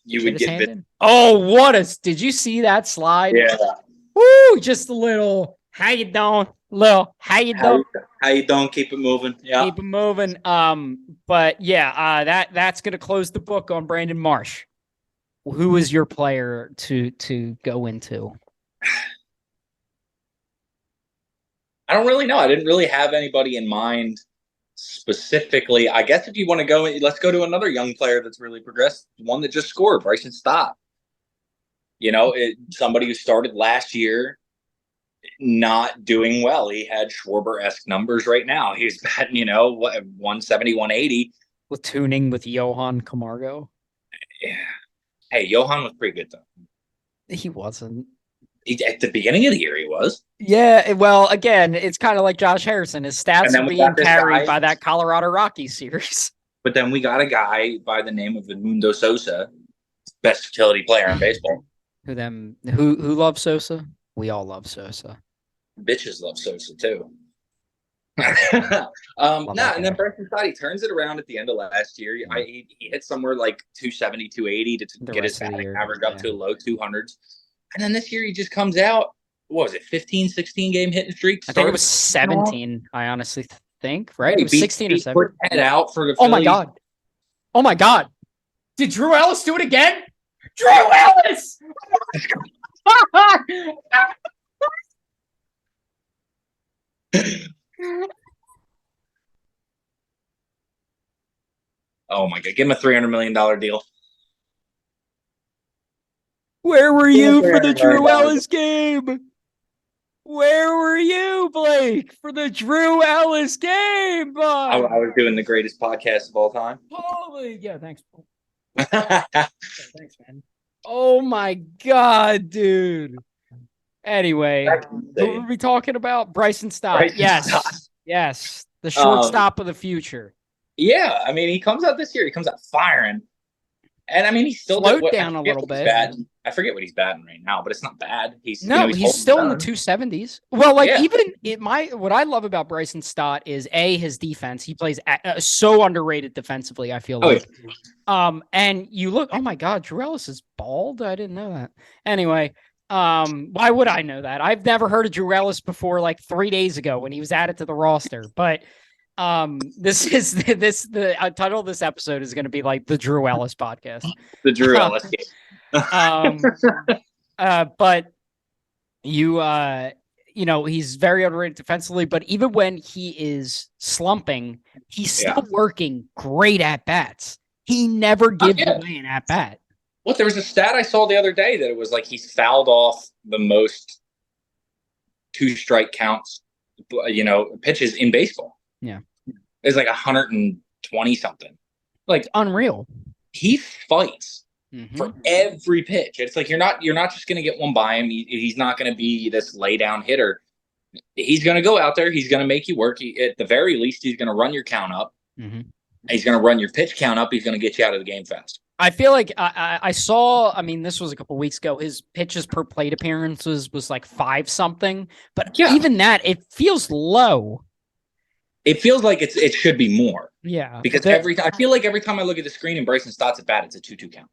You would get. Oh, did you see that slide? Yeah. Woo! Just a little. How you doing? How you doing? How you doing? Keep it moving. Yeah. Keep it moving. But yeah, that's gonna close the book on Brandon Marsh. Who is your player to go into? I don't really know. I didn't really have anybody in mind specifically. I guess if you want to go, let's go to another young player that's really progressed. One that just scored, Bryson Stott. Somebody who started last year not doing well. He had Schwarber-esque numbers right now. He's batting, 170, 180. Platooning with Johan Camargo. Yeah. Hey, Johan was pretty good, though. He wasn't. At the beginning of the year, he was. Yeah, well, again, it's kind of like Josh Harrison. His stats are being carried by that Colorado Rockies series. But then we got a guy by the name of Edmundo Sosa, best utility player in baseball. Who loves Sosa? We all love Sosa. Bitches love Sosa too. And then Bryson Stott, he turns it around at the end of last year. He hit somewhere like 270, 280 to get his batting average up to low 200s. And then this year he just comes out, what was it, 15, 16 game hitting streak? I think it was 17, I honestly think, right? It was 16 or 17. Head out for the Phillies. Oh my God. Did Drew Ellis do it again? Drew Ellis! Oh my God. Give him a $300 million deal. Where were you for the Drew Ellis game? Where were you, Blake, for the Drew Ellis game? I was doing the greatest podcast of all time. Holy, yeah, thanks. Thanks, man. Oh my God, dude. Anyway, who were we talking about? Bryson Stott. Yes. The shortstop of the future. Yeah, I mean, he comes out this year. He comes out firing. And I mean, he's still slowed down a little bit. I forget what he's batting right now, but it's not bad. He's still in the 270s. Well, what I love about Bryson Stott is his defense. He plays so underrated defensively, I feel like. And you look, oh my God, Drew Ellis is bald. I didn't know that. Anyway, why would I know that? I've never heard of Drew Ellis before, like 3 days ago when he was added to the roster. But the title of this episode is going to be like the Drew Ellis podcast. The Drew Ellis game. But he's very underrated defensively, but even when he is slumping, he's still working great at bats. He never gives away an at bat. Well, there was a stat I saw the other day that it was like he's fouled off the most 2-strike counts, pitches in baseball. Yeah. It's like 120 something. Like unreal. He fights for every pitch. It's like you're not just going to get one by him. He's not going to be this lay down hitter. He's going to go out there. He's going to make you work. At the very least, he's going to run your count up. He's going to run your pitch count up. He's going to get you out of the game fast. I feel like I saw. I mean, this was a couple weeks ago. His pitches per plate appearances was like 5 something, but Yeah, even that, it feels low. it feels like it should be more Yeah, because I feel like every time I look at the screen and Bryson Stott's at bat, it's a 2-2 count.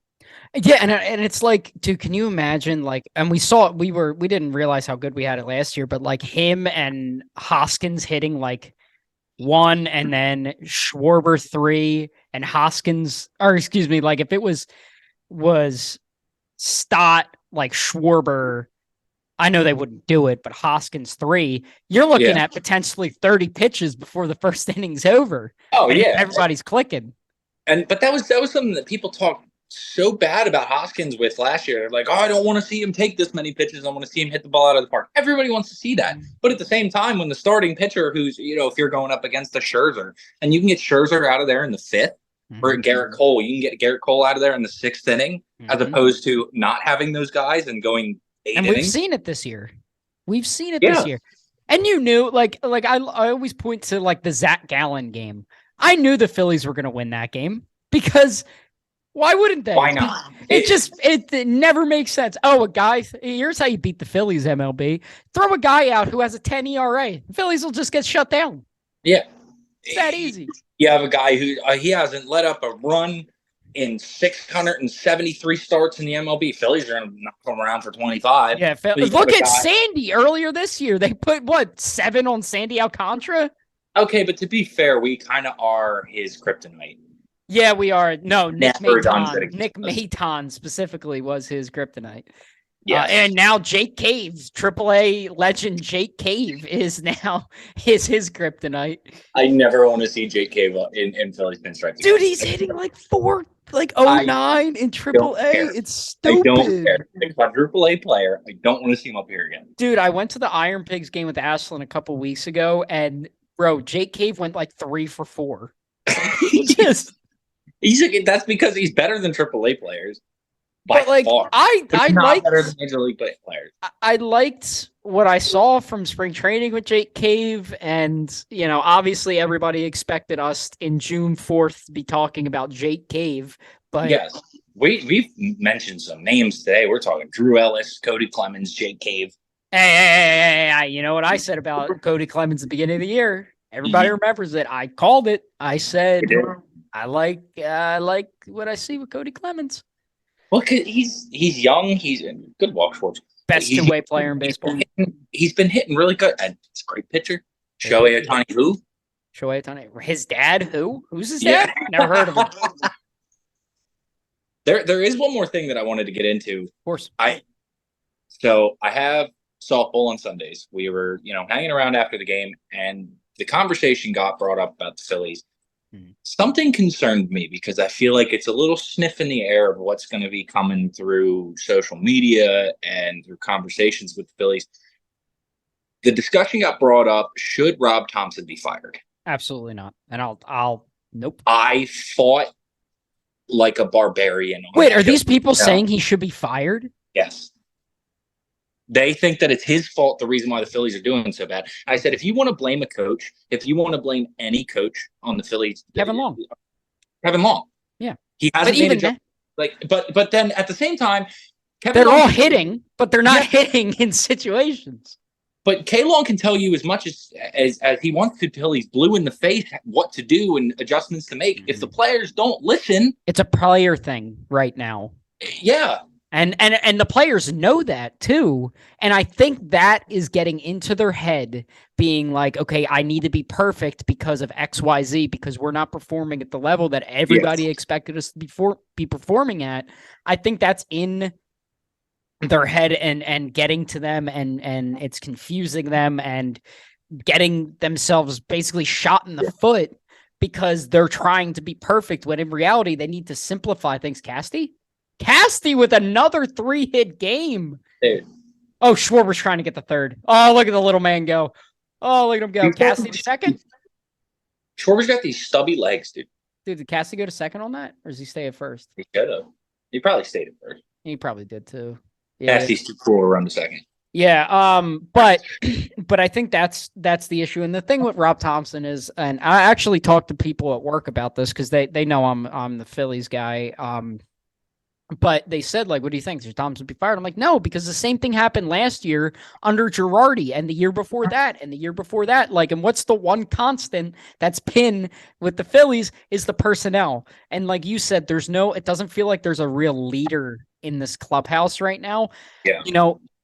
yeah, and it's like, dude, can you imagine? Like, and we saw it. We didn't realize how good we had it last year, but like him and Hoskins hitting like 1, and then Schwarber 3, and Hoskins, or excuse me, like if it was Stott, like Schwarber, I know they wouldn't do it, but Hoskins 3, you're looking Yeah. at potentially 30 pitches before the first inning's over, Oh and yeah. everybody's clicking. But that was something that people talked so bad about Hoskins with last year. They're like, oh, I don't want to see him take this many pitches. I want to see him hit the ball out of the park. Everybody wants to see that. But at the same time, when the starting pitcher, who's, if you're going up against a Scherzer, and you can get Scherzer out of there in the 5th, or Garrett Cole, you can get Garrett Cole out of there in the 6th inning, as opposed to not having those guys and going 8 And innings. we've seen it this year. We've seen it this year. And you knew, like I always point to like the Zach Gallen game. I knew the Phillies were going to win that game because why wouldn't they? Why not? It never makes sense. Oh, a guy, here's how you beat the Phillies, MLB. Throw a guy out who has a 10 ERA. The Phillies will just get shut down. Yeah. It's that easy. You have a guy who he hasn't let up a run in 673 starts in the MLB. Phillies are going to knock him around for 25. Yeah, look at Sandy earlier this year. They put, what, 7 on Sandy Alcantara? Okay, but to be fair, we kind of are his kryptonite. Yeah, we are. No, Nick Never done Maton. it. Nick Maton specifically was his kryptonite. Yeah, and now Jake Cave, AAA legend Jake Cave is his kryptonite. I never want to see Jake Cave in Phillies pinstripes. Dude, he's hitting like 409 in AAA. It's stupid. I don't care. A quadruple A player. I don't want to see him up here again. Dude, I went to the Iron Pigs game with Ashlyn a couple weeks ago, and bro, Jake Cave went like 3 for 4. That's because he's better than AAA players. But like far. I liked better than Major League players. I liked what I saw from spring training with Jake Cave, and obviously everybody expected us in June 4th to be talking about Jake Cave. But yes, we've mentioned some names today. We're talking Drew Ellis, Cody Clemens, Jake Cave. Hey, you know what I said about Cody Clemens at the beginning of the year? Everybody remembers it. I called it. I said I like what I see with Cody Clemens. Well, cause he's young. He's a good walk Schwartz. Best two-way player in baseball. He's been hitting really good. And he's a great pitcher. Shohei Ohtani, who? Shohei Ohtani. His dad, who? Who's his dad? Never heard of him. There is one more thing that I wanted to get into. Of course. So I have softball on Sundays. We were, hanging around after the game, and the conversation got brought up about the Phillies. Something concerned me because I feel like it's a little sniff in the air of what's going to be coming through social media and through conversations with the Phillies. The discussion got brought up, should Rob Thompson be fired? Absolutely not. And I'll nope. I fought like a barbarian. Wait, are these people saying he should be fired? Yes. They think that it's his fault, the reason why the Phillies are doing so bad. I said, if you want to blame a coach, if you want to blame any coach on the Phillies, Kevin Long. Yeah. He hasn't made a job. But then at the same time, they're all hitting, but they're not hitting in situations. But K-Long can tell you as much as he wants to till he's blue in the face what to do and adjustments to make. If the players don't listen. It's a player thing right now. Yeah. And the players know that too. And I think that is getting into their head, being like, okay, I need to be perfect because of XYZ, because we're not performing at the level that everybody expected us to be performing at. I think that's in their head and getting to them, and it's confusing them and getting themselves basically shot in the foot because they're trying to be perfect when in reality they need to simplify things. Casty with another 3-hit game. Dude. Oh, Schwarber's trying to get the third. Oh, look at the little man go. Oh, look at him go. Casty to second? Schwarber's got these stubby legs, dude. Dude, did Casty go to second on that? Or does he stay at first? He could have. He probably stayed at first. He probably did too. Yeah. Casty's too cool to run to second. Yeah, but I think that's the issue. And the thing with Rob Thompson is, and I actually talked to people at work about this because they know I'm the Phillies guy. But they said, like, what do you think? Should Thompson be fired? I'm like, no, because the same thing happened last year under Girardi and the year before that and the year before that. Like, and what's the one constant that's pinned with the Phillies is the personnel. And like you said, it doesn't feel like there's a real leader in this clubhouse right now. Yeah.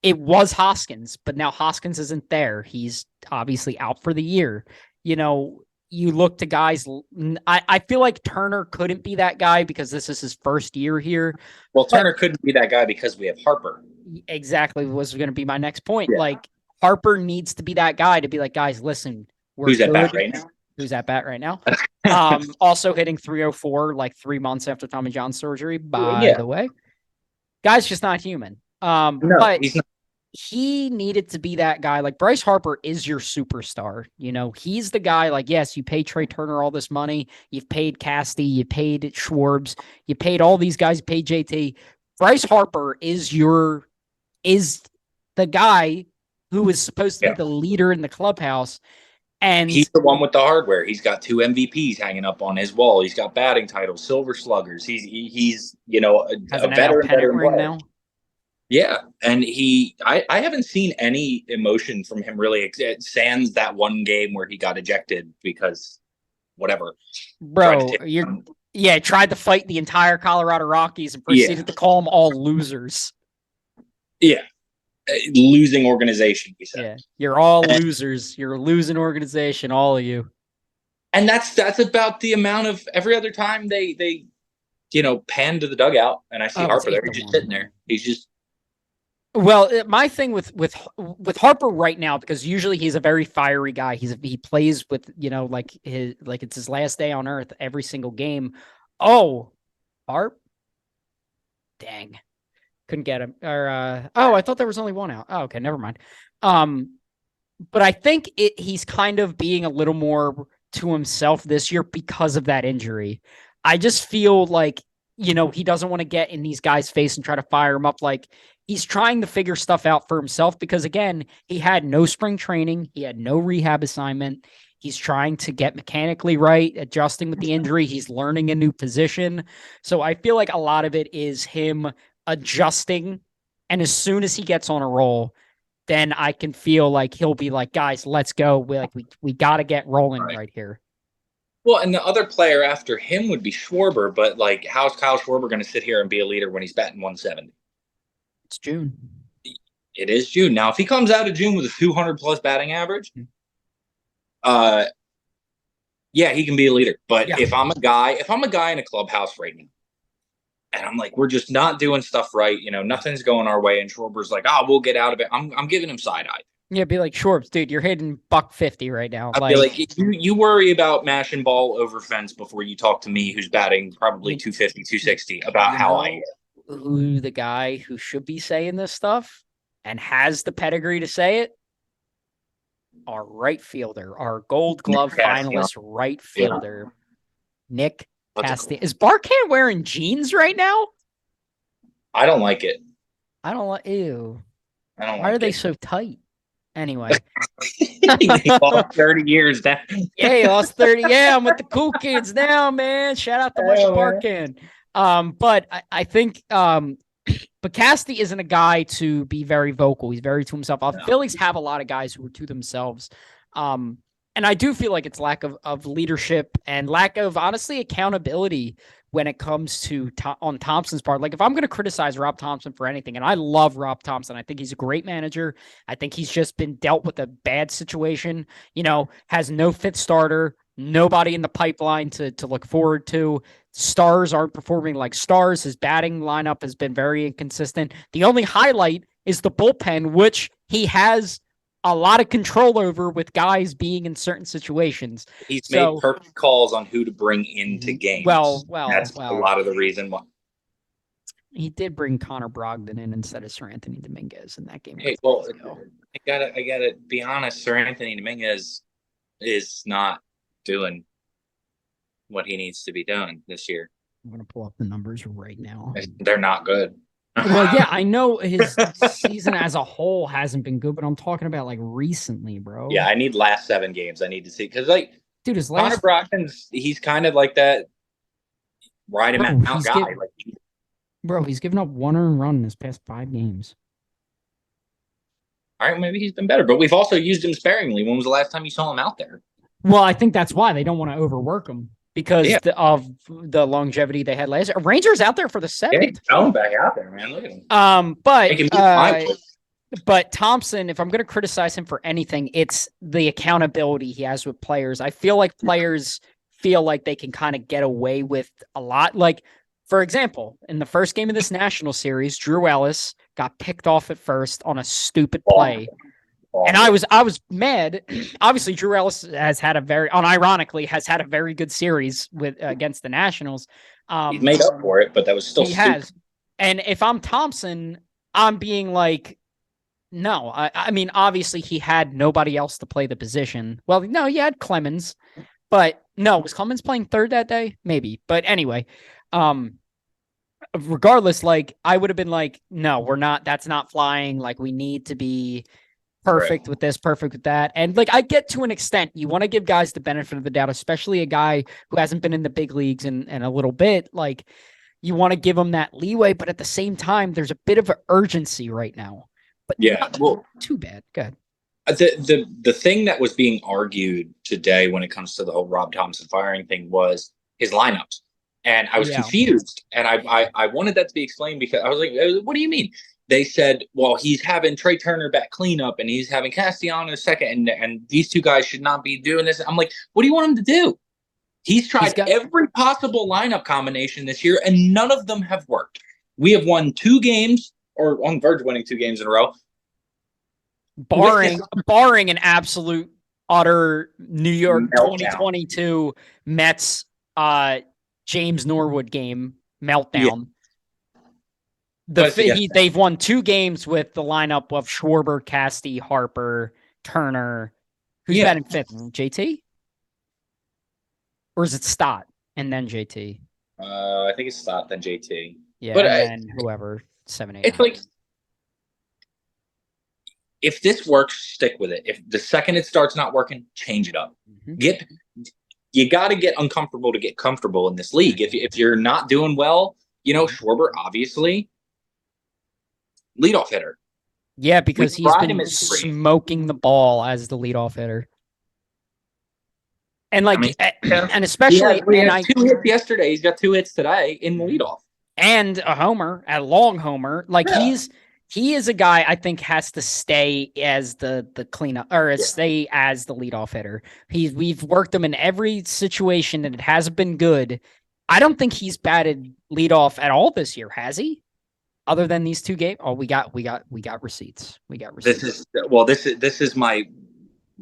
It was Hoskins, but now Hoskins isn't there. He's obviously out for the year. You know, you look to guys. I feel like Turner couldn't be that guy because this is his first year here. Well, Turner couldn't be that guy because we have Harper. Exactly was going to be my next point. Yeah. Like Harper needs to be that guy to be like, guys, listen, who's at bat right now? Who's at bat right now? Also hitting 304 like 3 months after Tommy John surgery. By the way, guy's just not human. No, but he's not. He needed to be that guy. Like Bryce Harper is your superstar. He's the guy. Like, yes, you pay Trey Turner all this money. You've paid Casty. You paid Schwarbs. You paid all these guys. You paid JT. Bryce Harper is the guy who is supposed to be the leader in the clubhouse. And he's the one with the hardware. He's got 2 MVPs hanging up on his wall. He's got batting titles, Silver Sluggers. He's a veteran player now. Yeah, and I haven't seen any emotion from him really, sans that one game where he got ejected because whatever. Bro, tried to fight the entire Colorado Rockies and proceeded to call them all losers. Yeah, losing organization, he said. Yeah, you're all losers. You're a losing organization, all of you. And that's about the amount of every other time they pan to the dugout and I see Harper there. He's just sitting there. He's just. Well, my thing with Harper right now, because usually he's a very fiery guy. He plays with like it's his last day on earth every single game. Oh, Harp, dang, couldn't get him. Or I thought there was only one out. Oh, okay, never mind. But I think he's kind of being a little more to himself this year because of that injury. I just feel like he doesn't want to get in these guys' face and try to fire him up. Like he's trying to figure stuff out for himself because, again, he had no spring training. He had no rehab assignment. He's trying to get mechanically right, adjusting with the injury. He's learning a new position. So I feel like a lot of it is him adjusting. And as soon as he gets on a roll, then I can feel like he'll be like, guys, let's go. We got to get rolling right here. Well, and the other player after him would be Schwarber, but like, how's Kyle Schwarber going to sit here and be a leader when he's batting 170? It's June. It is June. Now, if he comes out of June with a 200-plus batting average, he can be a leader. But if I'm a guy in a clubhouse right now, and I'm like, we're just not doing stuff right, nothing's going our way, and Schwarber's like, we'll get out of it. I'm giving him side eye. Yeah, be like, Schwartz, dude, you're hitting $150 right now. I'd be like, you worry about mashing ball over fence before you talk to me, who's batting probably 250, 260, about how I am. Who the guy who should be saying this stuff and has the pedigree to say it? Our right fielder, our Gold Glove finalist right fielder, Nick Castillo. Is Barkan wearing jeans right now? I don't like it. I don't like. Ew. I don't. Why are they so tight? Anyway, he lost 30 years. Yeah, he lost 30. Yeah, I'm with the cool kids now, man. Shout out to Mike Barkan. But I think but Casty isn't a guy to be very vocal. He's very to himself. Phillies have a lot of guys who are to themselves. And I do feel like it's lack of leadership and lack of, honestly, accountability when it comes to on Thompson's part. Like, if I'm going to criticize Rob Thompson for anything, and I love Rob Thompson, I think he's a great manager. I think he's just been dealt with a bad situation, has no fifth starter, nobody in the pipeline to look forward to. Stars aren't performing like stars. His batting lineup has been very inconsistent. The only highlight is the bullpen, which he has a lot of control over with guys being in certain situations. He's made perfect calls on who to bring into games. Well, that's a lot of the reason why. He did bring Connor Brogdon in instead of Sir Anthony Dominguez in that game. Hey, well, I gotta be honest. Sir Anthony Dominguez is not doing what he needs to be doing this year. I'm gonna pull up the numbers right now. They're not good. Well, yeah, I know his season as a whole hasn't been good, but I'm talking about like recently, bro. Yeah, I need last 7 games. I need to see because, like, dude, his Connor Brogdon's he's kind of like that ride him out guy. Bro, he's given up 1 earned run in his past 5 games. All right, maybe he's been better, but we've also used him sparingly. When was the last time you saw him out there? Well, I think that's why they don't want to overwork him because Yeah, of the longevity they had last year. Rangers out there for the yeah, 7th. throw him back out there, man. Look at him. But Making me my but Thompson, if I'm going to criticize him for anything, it's the accountability he has with players. I feel like players feel like they can kind of get away with a lot. Like, for example, in the first game of this national series, Drew Ellis got picked off at first on a stupid play. And I was mad. Obviously, Drew Ellis has had unironically has had a very good series with against the Nationals. He's made up for it, but that was still he stupid. has. And if I'm Thompson, I'm being like, no. I mean, obviously he had nobody else to play the position. Well, no, he had Clemens, but no, was Clemens playing third that day? Maybe. But anyway, regardless, like I would have been like, no, we're not. That's not flying. Like we need to be perfect with this, perfect with that. And like I get to an extent, you want to give guys the benefit of the doubt, especially a guy who hasn't been in the big leagues in a little bit. Like you want to give him that leeway, but at the same time, there's a bit of an urgency right now. But Yeah, well, too bad. Good. the thing that was being argued today when it comes to the whole Rob Thompson firing thing was his lineups. And I was confused, and I wanted that to be explained because I was like, what do you mean? They said, well, he's having Trey Turner back cleanup, and he's having Castellanos second, and these two guys should not be doing this. I'm like, what do you want him to do? He's tried every possible lineup combination this year, and none of them have worked. We have won 2 games, or on verge of winning 2 games in a row. Barring an absolute, utter New York meltdown. 2022 Mets James Norwood game meltdown. Yeah. They've won 2 games with the lineup of Schwarber, Casty, Harper, Turner. Who's batting 5th? JT? Or is it Stott and then JT? I think it's Stott, then JT. Yeah, but and then whoever, 7, 8. It's 9. Like, if this works, stick with it. If the second it starts not working, change it up. Mm-hmm. You got to get uncomfortable to get comfortable in this league. If you're not doing well, Schwarber, obviously, leadoff hitter. Yeah, because he's been smoking the ball as the leadoff hitter. And and especially, he had 2 hits yesterday. He's got 2 hits today in the leadoff, and a homer, a long homer. He is a guy I think has to stay as the cleanup or stay as the leadoff hitter. We've worked him in every situation and it hasn't been good. I don't think he's batted leadoff at all this year, has he? Other than these 2 games? Oh, we got receipts. We got receipts. This is my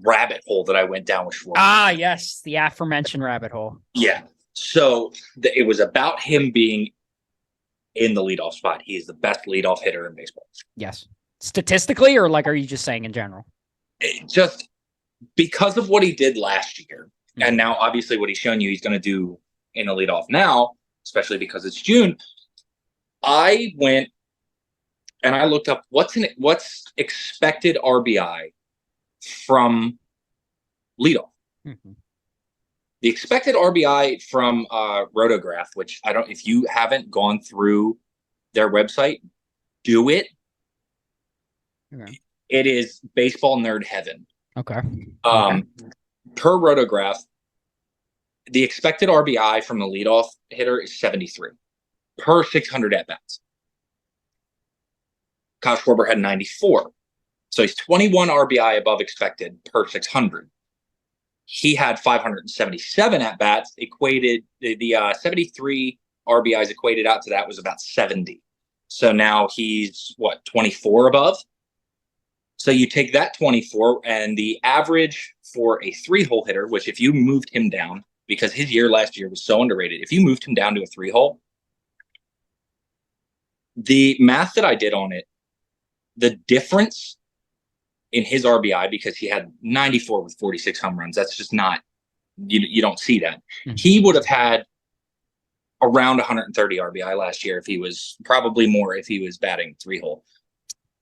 rabbit hole that I went down with Schwarber. Ah, yes, the aforementioned rabbit hole. Yeah. So it was about him being in the leadoff spot. He is the best leadoff hitter in baseball. Yes. Statistically, or are you just saying in general? Just because of what he did last year, and now obviously what he's shown you he's going to do in the leadoff now, especially because it's June. I went and I looked up what's expected RBI from leadoff. Mm-hmm. The expected RBI from Rotograph, which if you haven't gone through their website, do it. Okay. It is baseball nerd heaven. Okay. Per Rotograph, the expected RBI from the leadoff hitter is 73 per 600 at-bats. Kyle Schwarber had 94. So he's 21 RBI above expected per 600. He had 577 at-bats, equated the 73 RBIs equated out to that was about 70. So now he's 24 above? So you take that 24 and the average for a 3-hole hitter, which if you moved him down, because his year last year was so underrated, if you moved him down to a 3-hole, the math that I did on it, the difference in his RBI, because he had 94 with 46 home runs. That's just not, you don't see that. Mm-hmm. He would have had around 130 RBI last year if he was probably more if he was batting 3-hole.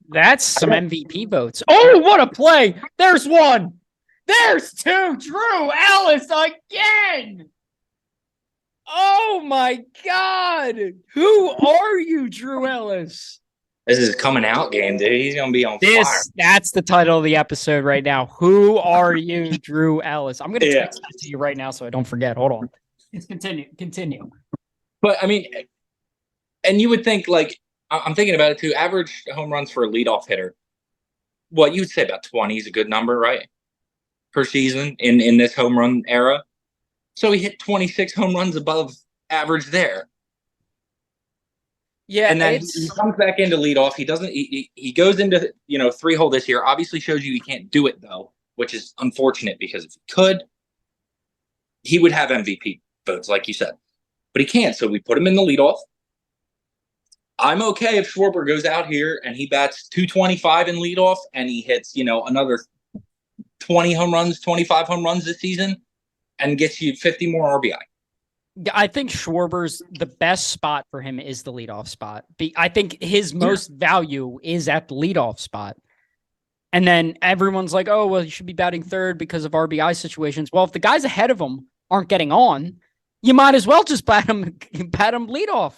That's some MVP votes. Oh, what a play. There's 1. There's 2. Drew Ellis again. Oh my God. Who are you, Drew Ellis? This is a coming out game, dude. He's gonna be on fire. That's the title of the episode right now. Who are you, Drew Ellis? I'm gonna Yeah. text that to you right now so I don't forget. Hold on. Let's continue. But I mean, and you would think like I'm thinking about it too. Average home runs for a leadoff hitter. What you would say about 20 is a good number, right? Per season in this home run era. So he hit 26 home runs above average there. Yeah, And then he comes back into leadoff. He doesn't. He goes into 3-hole this year. Obviously, shows you he can't do it though, which is unfortunate because if he could, he would have MVP votes, like you said, but he can't. So we put him in the leadoff. I'm okay if Schwarber goes out here and he bats 225 in leadoff and he hits another 20 home runs, 25 home runs this season, and gets you 50 more RBI. I think Schwarber's the best spot for him is the leadoff spot. I think his most value is at the leadoff spot. And then everyone's like, oh, well, he should be batting third because of RBI situations. Well, if the guys ahead of him aren't getting on, you might as well just bat him leadoff.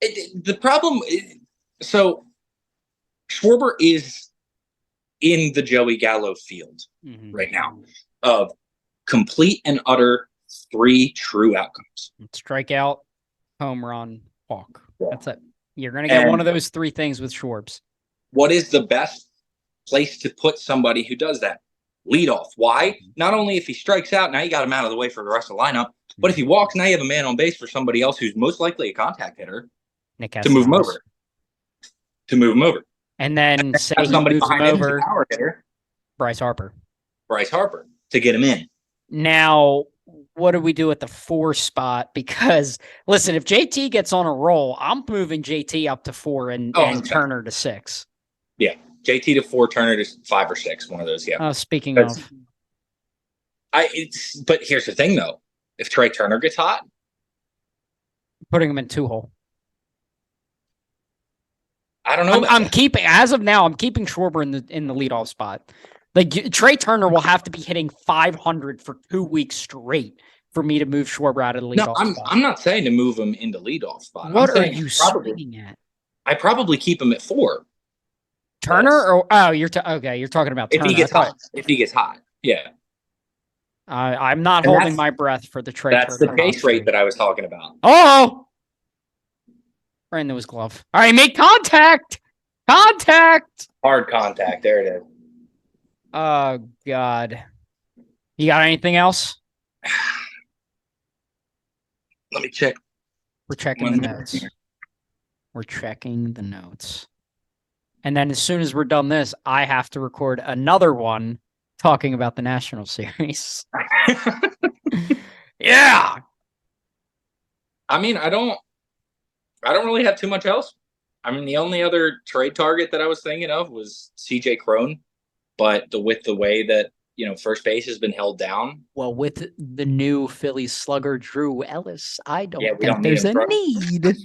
The problem so Schwarber is in the Joey Gallo field right now of complete and utter 3 true outcomes. Strikeout, home run, walk. Yeah. That's it. You're going to get one of those 3 things with Schwarbs. What is the best place to put somebody who does that? Leadoff. Why? Not only if he strikes out, now you got him out of the way for the rest of the lineup, but if he walks, now you have a man on base for somebody else who's most likely a contact hitter to move him over. And then say somebody behind him over, power hitter, Bryce Harper, to get him in. Now, what do we do at the 4 spot? Because listen, if JT gets on a roll, I'm moving JT up to 4 and Turner to 6. Yeah, JT to 4, Turner to 5 or 6. One of those. Yeah. Speaking of, but here's the thing though: if Trey Turner gets hot, putting him in 2-hole. I don't know. I'm keeping Schwarber in the leadoff spot. Like Trey Turner will have to be hitting 500 for 2 weeks straight for me to move Schwarber out of the leadoff spot. I'm not saying to move him into leadoff spot. What are you swinging at? I probably keep him at 4. Turner you're talking about Turner. If he gets hot, yeah. I'm not holding my breath for the Trey. That's the base rate that I was talking about. Oh. Right into his glove. All right, make contact. Hard contact. There it is. Oh, God. You got anything else? Let me check. We're checking the notes. And then as soon as we're done this, I have to record another one talking about the National Series. Yeah. I mean, I don't really have too much else. I mean, the only other trade target that I was thinking of was CJ Cron, but with the way that first base has been held down. Well, with the new Phillies slugger Drew Ellis, I don't think there's a need.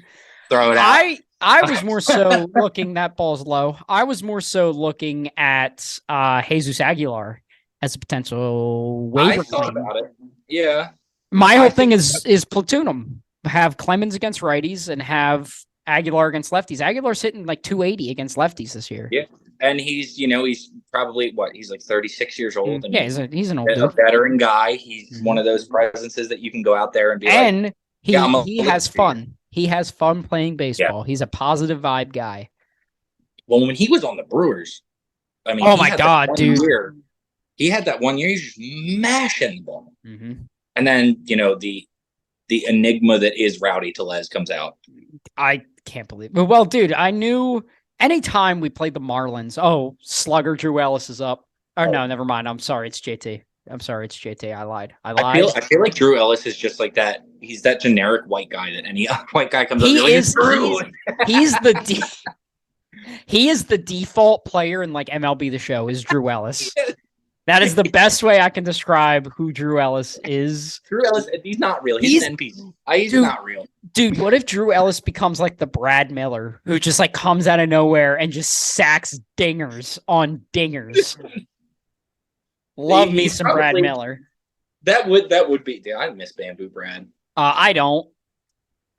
Throw it out. I was more so looking, that ball's low. I was more so looking at Jesus Aguilar as a potential waiver. I thought about it. Yeah. My whole thing is platoon them. Have Clemens against righties and have Aguilar against lefties. Aguilar's hitting like 280 against lefties this year. Yeah. And he's probably he's like 36 years old. And yeah, he's an old dude. Veteran guy. He's one of those presences that you can go out there and be he has fun. He has fun playing baseball. Yeah. He's a positive vibe guy. Well, when he was on the Brewers, I mean, oh my God, dude. He had that 1 year, he's just mashing the ball. Mm-hmm. And then, the enigma that is Rowdy Tellez comes out. I can't believe it. Well, dude, I knew anytime we played the Marlins, slugger Drew Ellis is up. No, never mind. I'm sorry. It's JT. I lied. I feel like Drew Ellis is just like that. He's that generic white guy that any white guy comes up. He is the default player in like MLB The Show is Drew Ellis. That is the best way I can describe who Drew Ellis is. Drew Ellis, he's not real. He's an NPC. He's not real. Dude, what if Drew Ellis becomes like the Brad Miller who just like comes out of nowhere and just sacks dingers on dingers? Love me some Brad Miller. That would be. Dude, I miss Bamboo Brad. I don't,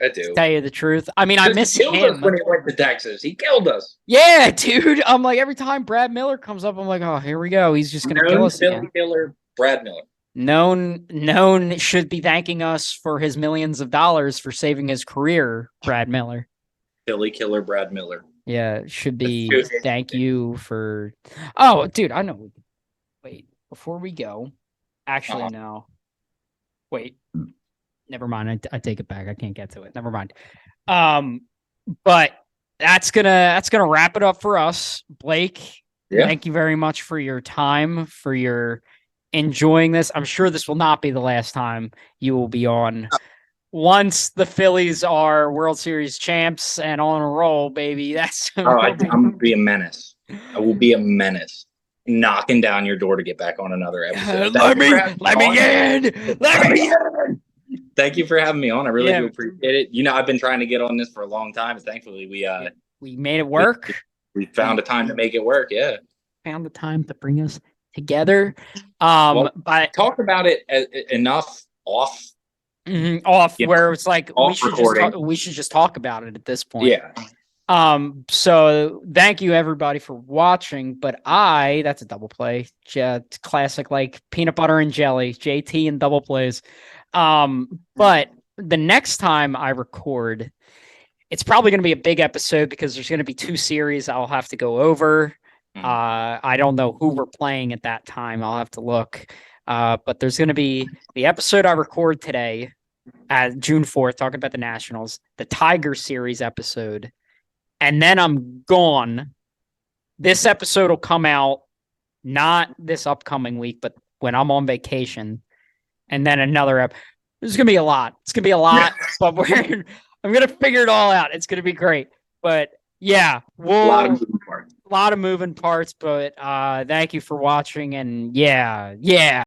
I to do. tell you the truth. I mean, I Because miss he killed us him. when he went to Texas. He killed us. Yeah, dude. I'm like, every time Brad Miller comes up, I'm like, oh, here we go. He's just gonna kill Known us Philly again. killer, Brad Miller. Known should be thanking us for his millions of dollars for saving his career, Brad Miller. Philly killer, Brad Miller. Yeah, should That's be too thank you for. Oh, dude, I know. Wait, before we go, actually, uh no. Wait, never mind. I take it back. I can't get to it. Never mind. Um, but that's gonna wrap it up for us, Blake. Yeah. Thank you very much for your time, for your enjoying this. I'm sure this will not be the last time you will be on. Once the Phillies are World Series champs and on a roll, baby, that's Oh, will be. I'm gonna be a menace. I will be a menace, knocking down your door to get back on another episode. Thank you for having Let me in, let me in. Thank you for having me on. I really do Yeah, appreciate it. You know, I've been trying to get on this for a long time. Thankfully, we made it we, work. we found a time to make it work. Yeah. Found the time to bring us together. Well, But talked about it enough off, off you know, where it's like off recording. we should just talk about it at this point. Yeah. So thank you everybody for watching. But that's a double play. Classic like peanut butter and jelly, JT and double plays. But the next time I record, it's probably going to be a big episode because there's going to be 2 series I'll have to go over. I don't know who we're playing at that time. I'll have to look. But there's going to be the episode I record today at June 4th, talking about the Nationals, the Tiger series episode, and then I'm gone. This episode will come out not this upcoming week, but when I'm on vacation, and then another episode. There's gonna be a lot. It's gonna be a lot, but I'm gonna figure it all out. It's gonna be great. But yeah, A lot of moving parts. But thank you for watching, and yeah.